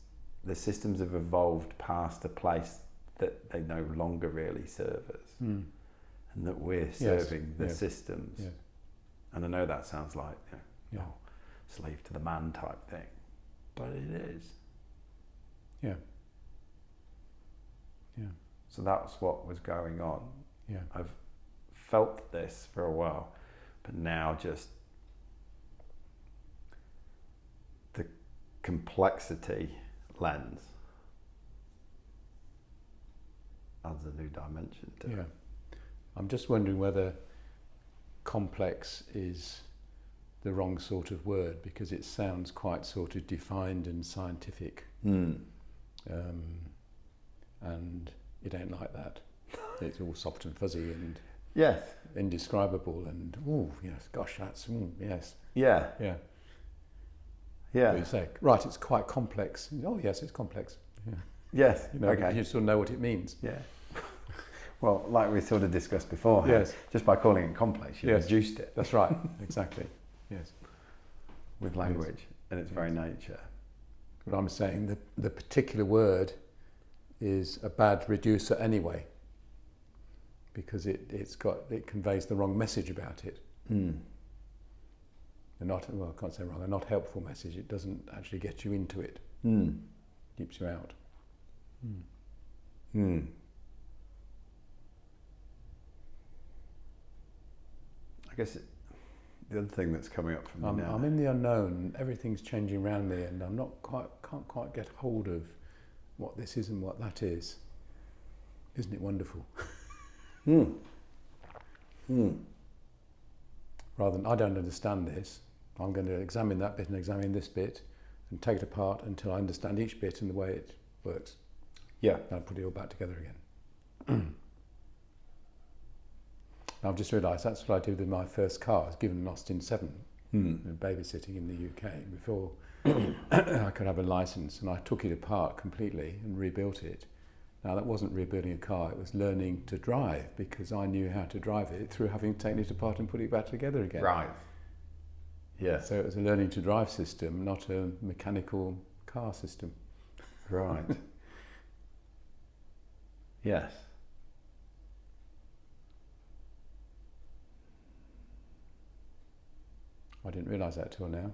the systems have evolved past a place that they no longer really serve us, and that we're serving the systems. Yes. And I know that sounds like, you know, slave to the man type thing, but it is. Yeah. Yeah. So that's what was going on. Yeah. I've felt this for a while, but now just the complexity lens adds a new dimension to it. I'm just wondering whether complex is the wrong sort of word, because it sounds quite sort of defined and scientific. And it ain't like that. It's all soft and fuzzy and indescribable and yes, gosh, that's yes. Yeah. What you say, right? It's quite complex. Oh yes, it's complex. Yeah. Yes. You know, you sort of know what it means. Yeah. Well, like we sort of discussed before, just by calling it complex, you reduced it. That's right. Exactly. Yes. With language and its very nature. But I'm saying the particular word is a bad reducer anyway, because it conveys the wrong message about it. And I can't say wrong, a not helpful message. It doesn't actually get you into it. Keeps you out. I guess the other thing that's coming up for me now... I'm in the unknown. Everything's changing around me, and I'm can't quite get hold of what this is and what that is. Isn't it wonderful? Rather than, I don't understand this, I'm going to examine that bit and examine this bit and take it apart until I understand each bit and the way it works. Yeah. And I'll put it all back together again. I've just realised that's what I did with my first car. I was given an Austin 7, babysitting in the UK before I could have a licence, and I took it apart completely and rebuilt it. Now that wasn't rebuilding a car, it was learning to drive, because I knew how to drive it through having taken it apart and put it back together again. Right. Yeah. So it was a learning to drive system, not a mechanical car system. Right. Yes. I didn't realise that till now.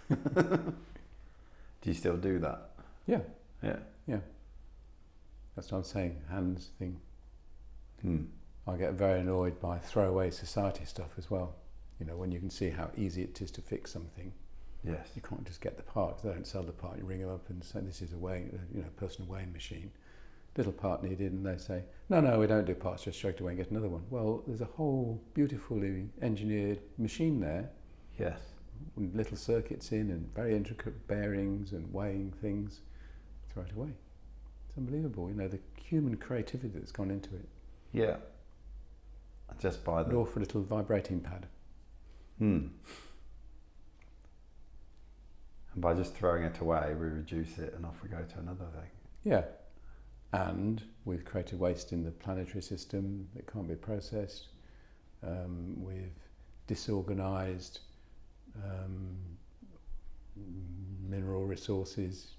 Do you still do that? Yeah. Yeah. Yeah. That's what I'm saying, hands thing. I get very annoyed by throwaway society stuff as well. You know, when you can see how easy it is to fix something. Yes. You can't just get the part. If they don't sell the part, you ring them up and say, this is a personal weighing machine. Little part needed, and they say, no, we don't do parts, just straight away and get another one. Well, there's a whole beautifully engineered machine there. Yes. With little circuits in and very intricate bearings and weighing things. Throw it away. It's unbelievable, you know, the human creativity that's gone into it. Yeah. Just by the... Or for a little vibrating pad. And by just throwing it away, we reduce it and off we go to another thing. Yeah. And we've created waste in the planetary system that can't be processed. We've disorganised mineral resources.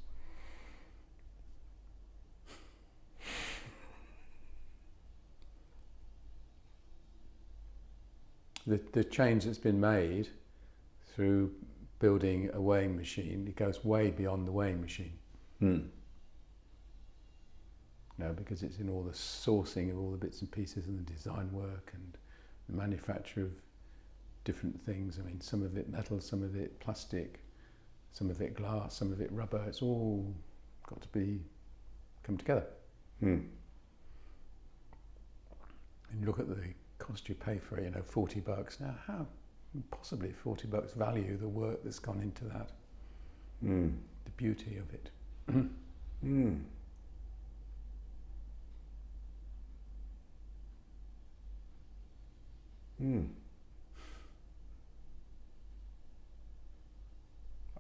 The change that's been made through building a weighing machine, it goes way beyond the weighing machine. No, because it's in all the sourcing of all the bits and pieces and the design work and the manufacture of different things. I mean, some of it metal, some of it plastic, some of it glass, some of it rubber. It's all got to be come together. Hmm. And you look at the cost you pay for it, $40. Now, how can possibly $40 value the work that's gone into that? Hmm. The beauty of it. Hmm. Hmm.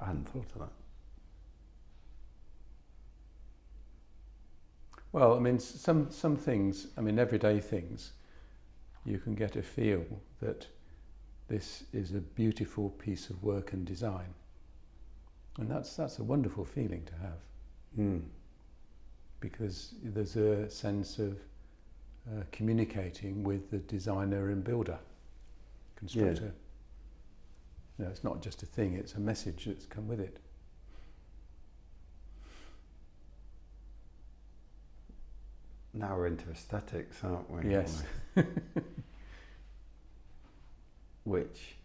I hadn't thought of that. Well, I mean, some things, everyday things, you can get a feel that this is a beautiful piece of work and design. And that's a wonderful feeling to have. Hmm. Because there's a sense of communicating with the designer and builder, constructor. Yeah. It's not just a thing, it's a message that's come with it. Now we're into aesthetics, aren't we? Yes. Which,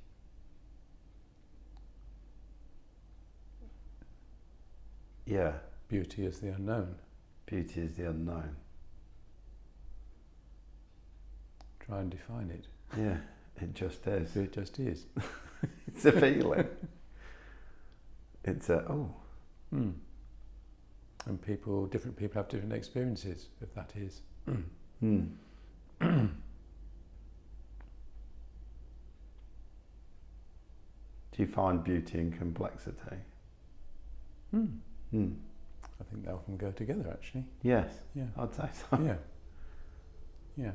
yeah, Beauty is the unknown. beauty is the unknown. Try and define it. Yeah, it just is. It just is. It's a feeling. It's a, oh. Mm. And different people have different experiences of that is. Hmm. Do you find beauty in complexity? Mm. Hmm. I think they often go together, actually. Yes, Yeah. I'd say so. Yeah. Yeah.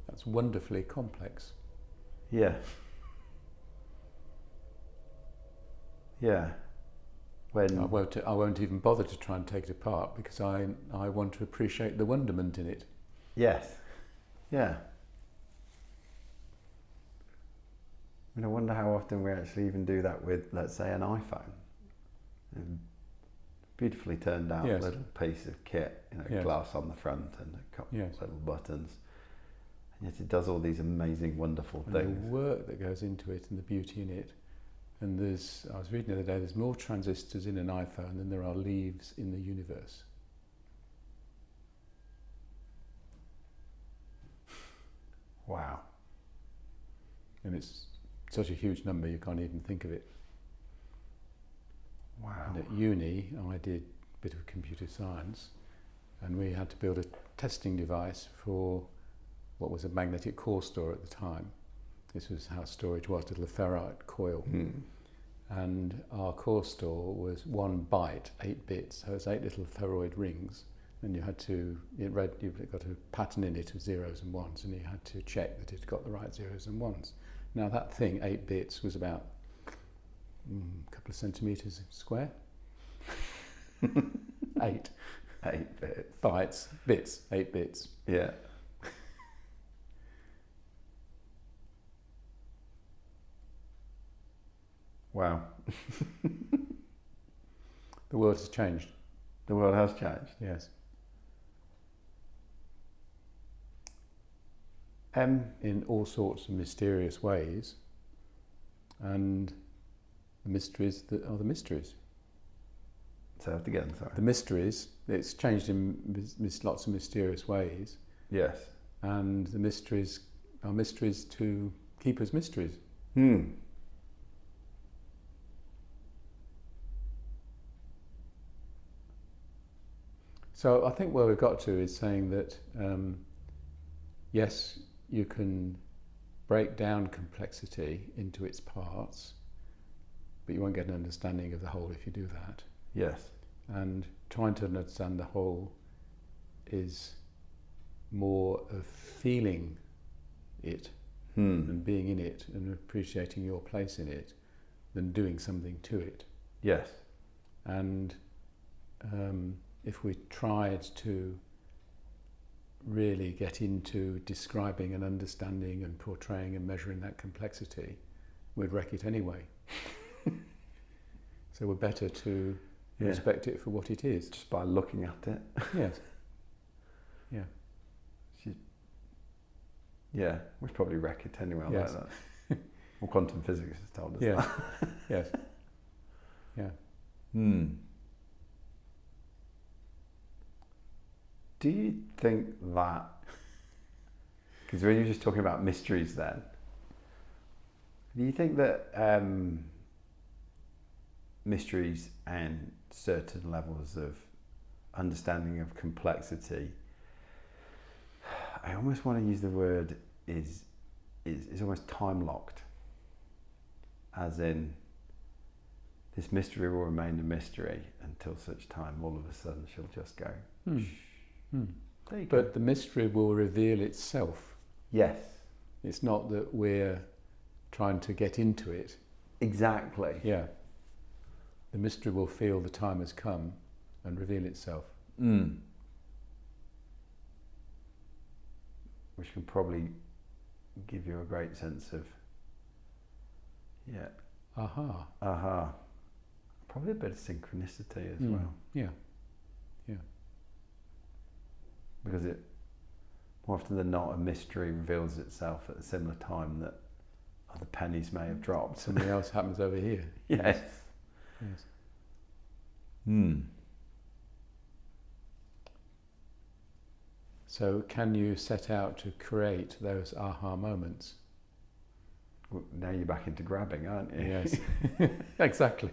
That's wonderfully complex. Yeah. Yeah. When I won't even bother to try and take it apart because I want to appreciate the wonderment in it. Yes. Yeah. I wonder how often we actually even do that with, let's say, an iPhone. A beautifully turned out Yes. little piece of kit, Yes. glass on the front and a couple Yes. of little buttons. And yet it does all these amazing, wonderful And things. the work that goes into it and the beauty in it. And I was reading the other day, there's more transistors in an iPhone than there are leaves in the universe. Wow. And it's such a huge number you can't even think of it. Wow. And at uni I did a bit of computer science and we had to build a testing device for what was a magnetic core store at the time. This was how storage was, a little ferrite coil. Hmm. And our core store was 1 byte, 8 bits, so it's 8 little ferroid rings. And you've got a pattern in it of zeros and ones, and you had to check that it got the right zeros and ones. Now that thing, 8 bits, was about a couple of centimetres square. 8. 8 bits. Bytes, bits, 8 bits. Yeah. Wow. The world has changed. The world has changed. Yes. In all sorts of mysterious ways, and the mysteries that are the mysteries. Say that again, sorry. The mysteries, it's changed in lots of mysterious ways, Yes. and the mysteries are mysteries to keep as mysteries. Hmm. So I think where we've got to is saying that, yes, you can break down complexity into its parts, but you won't get an understanding of the whole if you do that. Yes. And trying to understand the whole is more of feeling it and being in it and appreciating your place in it than doing something to it. Yes. And if we tried to really get into describing and understanding and portraying and measuring that complexity, we'd wreck it anyway. So we're better to respect it for what it is. Just by looking at it. Yes. Yeah. Yeah, we'd probably wreck it anyway Yes. like that. Well, quantum physics has told us Yeah. that. Yes. Yeah. Hmm. Do you think that, because when you were just talking about mysteries then, do you think that mysteries and certain levels of understanding of complexity, I almost want to use the word is almost time locked, as in this mystery will remain a mystery until such time all of a sudden she'll just go There you go. But the mystery will reveal itself. Yes, It's not that we're trying to get into it. exactly. Yeah. The mystery will feel the time has come and reveal itself. Which can probably give you a great sense of Aha. Probably a bit of synchronicity as well, Yeah. because it more often than not a mystery reveals itself at a similar time that other pennies may have dropped. Something else happens over here. Yes. So can you set out to create those aha moments? Well, now you're back into grabbing, aren't you? Yes. Exactly.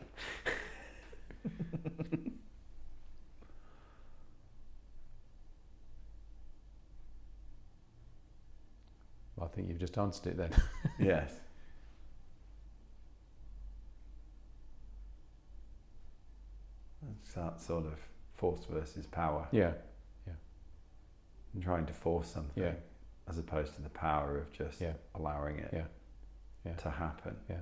Well, I think you've just answered it then. Yes. It's that sort of force versus power. Yeah. And trying to force something, Yeah. as opposed to the power of just allowing it Yeah. to happen. Yeah.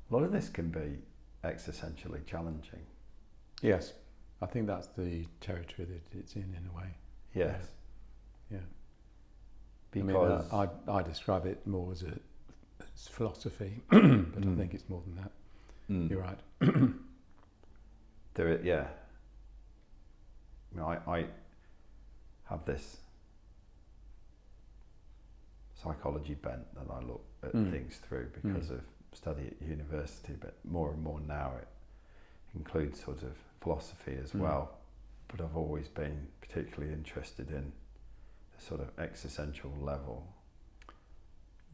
A lot of this can be existentially challenging. Yes. I think that's the territory that it's in a way. Yes. Yeah. Because I mean, I describe it more as philosophy, but I think it's more than that. You're right. yeah. I have this psychology bent that I look at things through because of study at university, but more and more now it includes sort of philosophy as well. But I've always been particularly interested in the sort of existential level.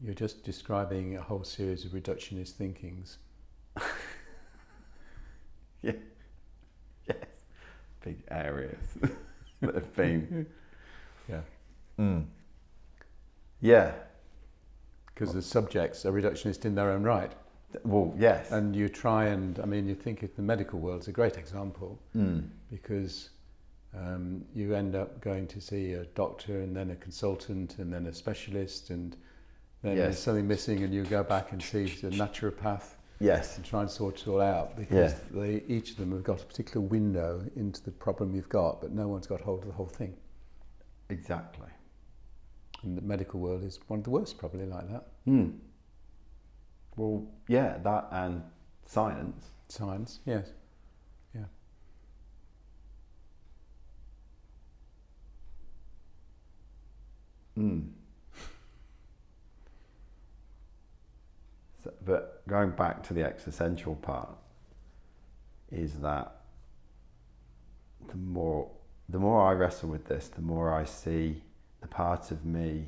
You're just describing a whole series of reductionist thinkings. Yeah. Yes. Big areas that have been. Yeah. Because the subjects are reductionist in their own right. Well, yes. And you try and, I mean, you think of the medical world's a great example because you end up going to see a doctor and then a consultant and then a specialist and then there's something missing and you go back and see the naturopath. Yes. And try and sort it all out because each of them have got a particular window into the problem you've got, but no one's got hold of the whole thing. Exactly. And the medical world is one of the worst, probably like that. Well, yeah, that and science. Science, yes. Yeah. So, but going back to the existential part, is that the more I wrestle with this, the more I see the part of me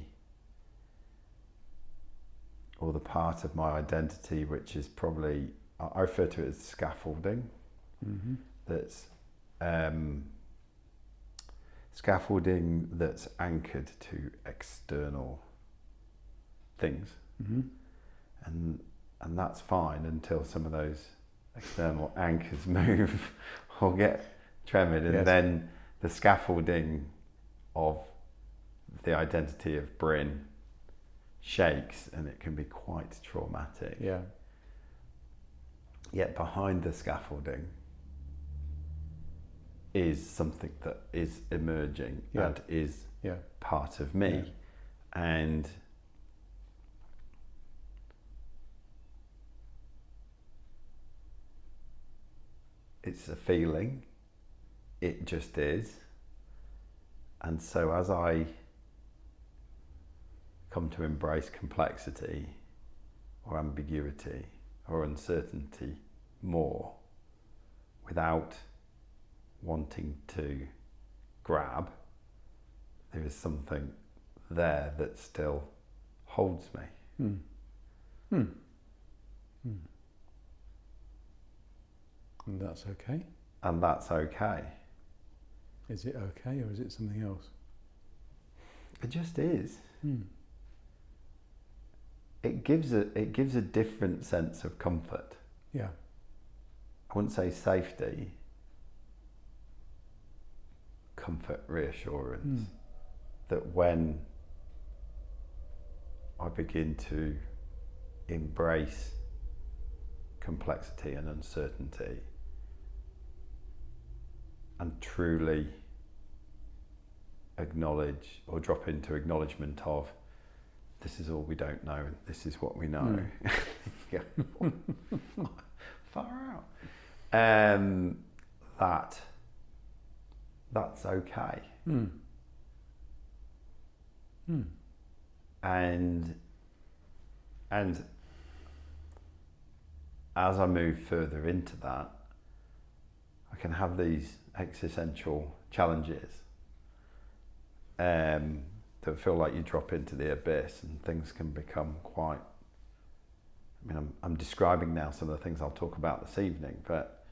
or the part of my identity which is probably, I refer to it as scaffolding. That's scaffolding that's anchored to external things. And that's fine until some of those external anchors move or get tremid, and then the scaffolding of the identity of Bryn shakes and it can be quite traumatic. Yeah. Yet behind the scaffolding is something that is emerging and is part of me. And it's a feeling, it just is. And so as I come to embrace complexity or ambiguity or uncertainty more, without wanting to grab, there is something there that still holds me. And that's okay? And that's okay. Is it okay, or is it something else? It just is. It gives a different sense of comfort. Yeah. I wouldn't say safety, comfort, reassurance, that when I begin to embrace complexity and uncertainty and truly acknowledge or drop into acknowledgement of this is all we don't know and this is what we know. Far out. That's okay. And as I move further into that, I can have these existential challenges that feel like you drop into the abyss and things can become quite, I mean, I'm describing now some of the things I'll talk about this evening, but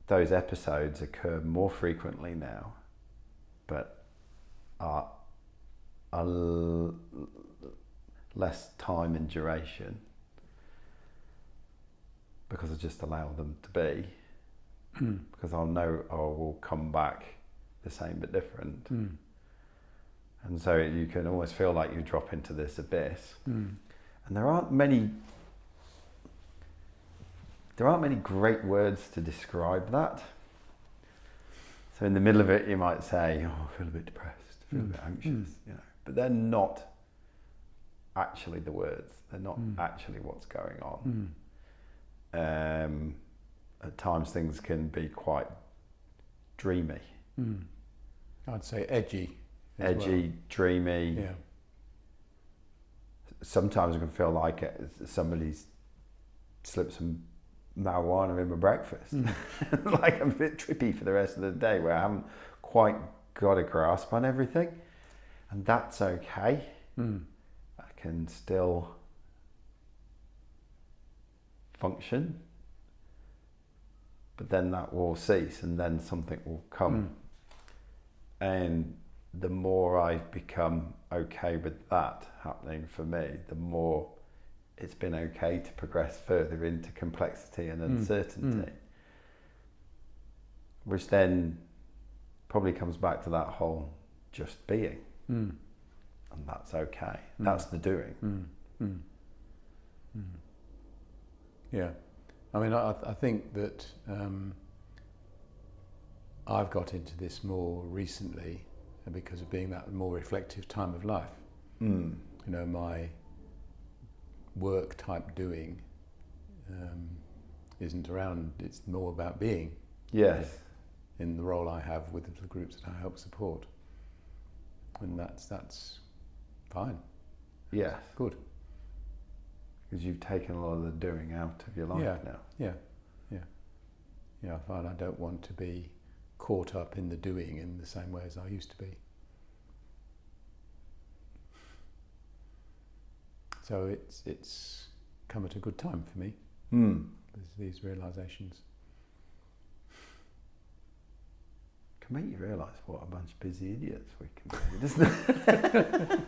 those episodes occur more frequently now, but are less time in duration because I just allow them to be, because I'll know I will come back the same but different. And so you can almost feel like you drop into this abyss. And there aren't many great words to describe that. So in the middle of it, you might say, "Oh, I feel a bit depressed, I feel a bit anxious," you know. But they're not actually the words. They're not actually what's going on. At times, things can be quite dreamy. I'd say edgy. Edgy, dreamy. Yeah. Sometimes I can feel like somebody's slipped some marijuana in my breakfast. Like I'm a bit trippy for the rest of the day where I haven't quite got a grasp on everything. And that's okay. I can still function. But then that will cease and then something will come. And the more I've become okay with that happening for me, the more it's been okay to progress further into complexity and uncertainty. Which then probably comes back to that whole just being. And that's okay. That's the doing. Yeah. I mean, I think that I've got into this more recently because of being that more reflective time of life. You know, my work type doing isn't around, it's more about being. Yes. In the role I have with the groups that I help support. And that's fine. Yes. Good. Because you've taken a lot of the doing out of your life now. Yeah, I find I don't want to be caught up in the doing in the same way as I used to be. So it's come at a good time for me. There's these realizations. Can make you realise what a bunch of busy idiots we can be, doesn't it?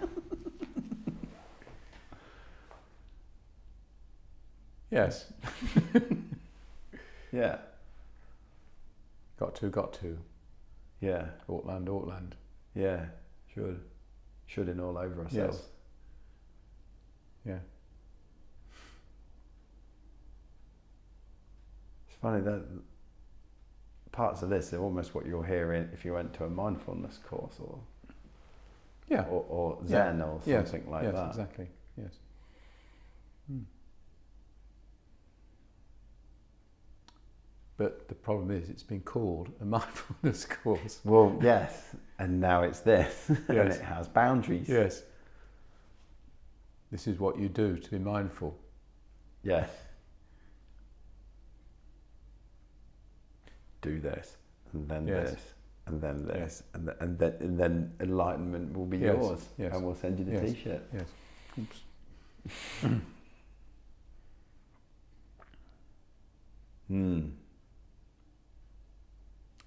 Yes. Yeah. Got to. Yeah. Ortland. Yeah. Should in all over ourselves. Yes. Yeah. It's funny that parts of this are almost what you'll hear if you went to a mindfulness course or Zen or something like that. Yes, exactly. Yes. But the problem is it's been called a mindfulness course. Well, yes, and now it's this, and it has boundaries. Yes. This is what you do to be mindful. Yes. do this, and then Yes. this, and then this, Yes. and then enlightenment will be Yes. yours, Yes. and we'll send you the Yes. T-shirt. Yes. Oops.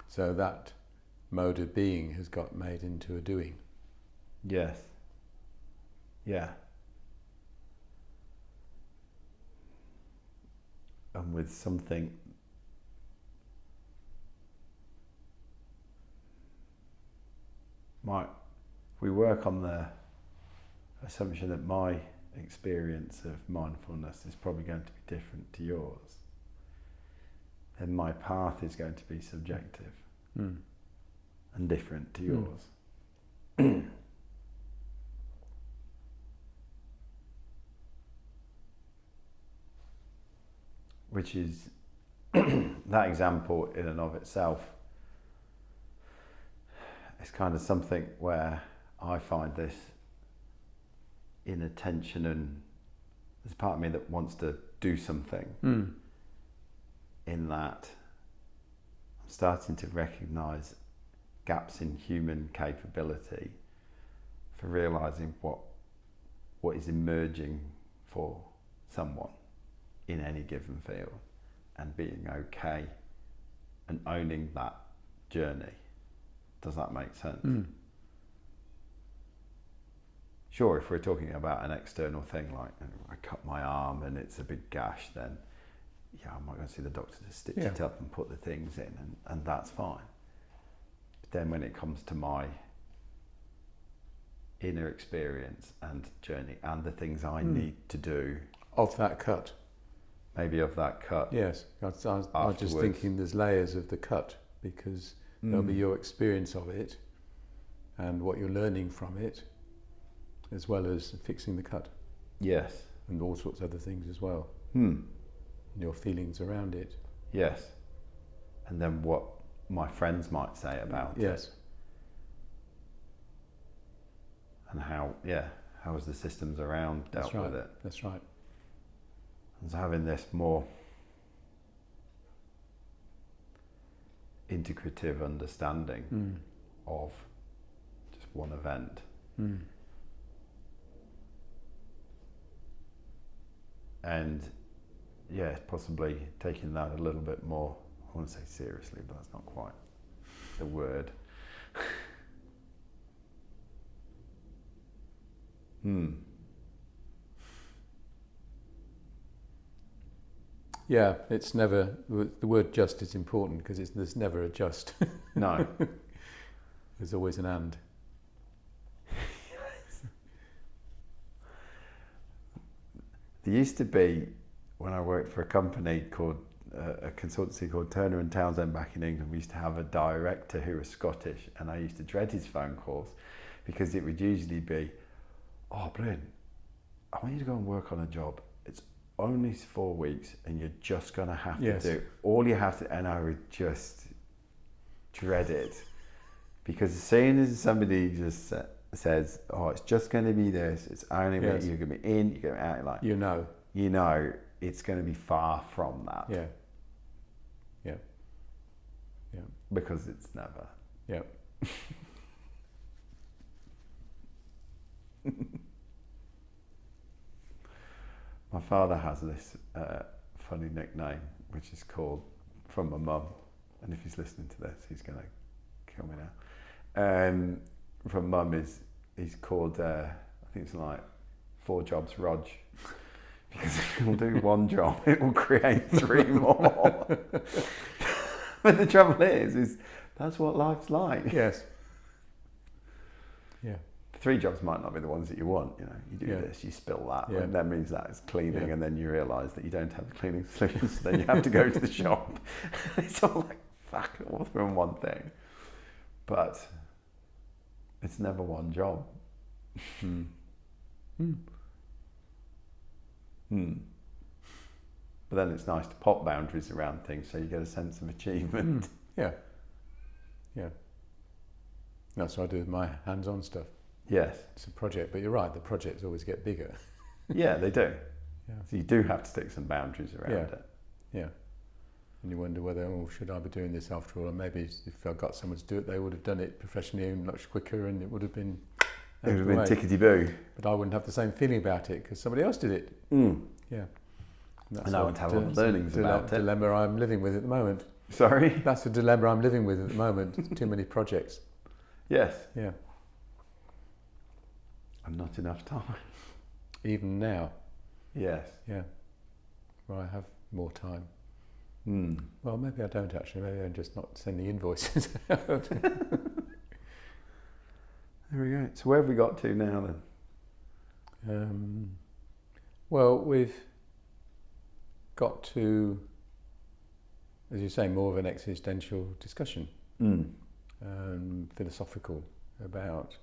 So that mode of being has got made into a doing. Yes. Yeah. And with something we work on the assumption that my experience of mindfulness is probably going to be different to yours, then my path is going to be subjective and different to yours. Which is that example in and of itself is kind of something where I find this inattention, and there's part of me that wants to do something in that I'm starting to recognise gaps in human capability for realising what is emerging for someone in any given field, and being okay and owning that journey. Does that make sense? Sure, if we're talking about an external thing like I cut my arm and it's a big gash, then yeah, I might go and see the doctor to stitch it up and put the things in, and that's fine. But then when it comes to my inner experience and journey and the things I need to do Of that cut. maybe of that cut. Yes, I was just Afterwards. thinking there's layers of the cut, because there'll be your experience of it and what you're learning from it, as well as fixing the cut Yes. and all sorts of other things as well. Your feelings around it. Yes. And then what my friends might say about Yes. it. And how has the systems around dealt That's right. with it. That's right. And so having this more integrative understanding of just one event. And possibly taking that a little bit more, I want to say seriously, but that's not quite the word. Yeah, it's never, the word just is important, because there's never a just. No. There's always an and. There used to be, when I worked for a company called, a consultancy called Turner and Townsend back in England, we used to have a director who was Scottish, and I used to dread his phone calls, because it would usually be, "Oh, Bryn, I want you to go and work on a job. It's only 4 weeks, and you're just going to have to do all you have to," and I would just dread it, because as soon as somebody just says, "Oh, it's just going to be this, it's only you're going to be in, you're going to be out," like you know it's going to be far from that. Yeah. Because it's never. Yeah. My father has this funny nickname, which is called, from my mum, and if he's listening to this, he's going to kill me now. From mum he's called, I think it's like 4 jobs Rog, because if he'll do one job, it will create 3 more. But the trouble is that's what life's like. Yes. Yeah. 3 jobs might not be the ones that you want. You do this, you spill that, and that means that it's cleaning, and then you realise that you don't have the cleaning solutions, so then you have to go to the shop. It's all like, fuck, all through in one thing. But it's never one job. But then it's nice to pop boundaries around things, so you get a sense of achievement. Yeah. That's what I do with my hands-on stuff. Yes. It's a project, but you're right, the projects always get bigger. Yeah, they do. Yeah. So you do have to stick some boundaries around it. Yeah. And you wonder whether, should I be doing this after all? And maybe if I got someone to do it, they would have done it professionally and much quicker, and it would have been. It would have been tickety-boo. But I wouldn't have the same feeling about it because somebody else did it. Mm. Yeah. And I would have a lot of learnings about it. Dilemma I'm living with at the moment. Sorry? That's the dilemma I'm living with at the moment. Too many projects. Yes. Yeah. And not enough time. Even now. Yes. Yeah. Well, I have more time. Mm. Well, maybe I don't actually. Maybe I'm just not sending invoices out. There we go. So where have we got to now then? Well, we've got to, as you say, more of an existential discussion, philosophical about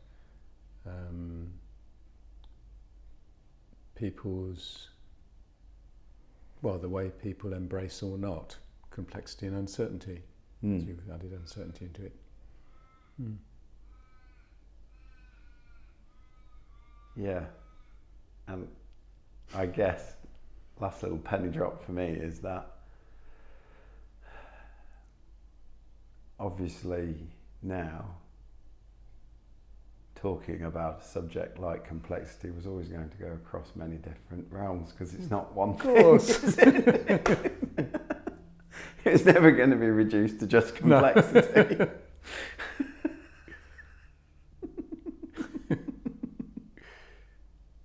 people's, the way people embrace or not complexity and uncertainty. So you've added uncertainty into it. Yeah, and I guess last little penny drop for me is that obviously now talking about a subject like complexity was always going to go across many different realms because it's not one thing. Is it? It's never going to be reduced to just complexity.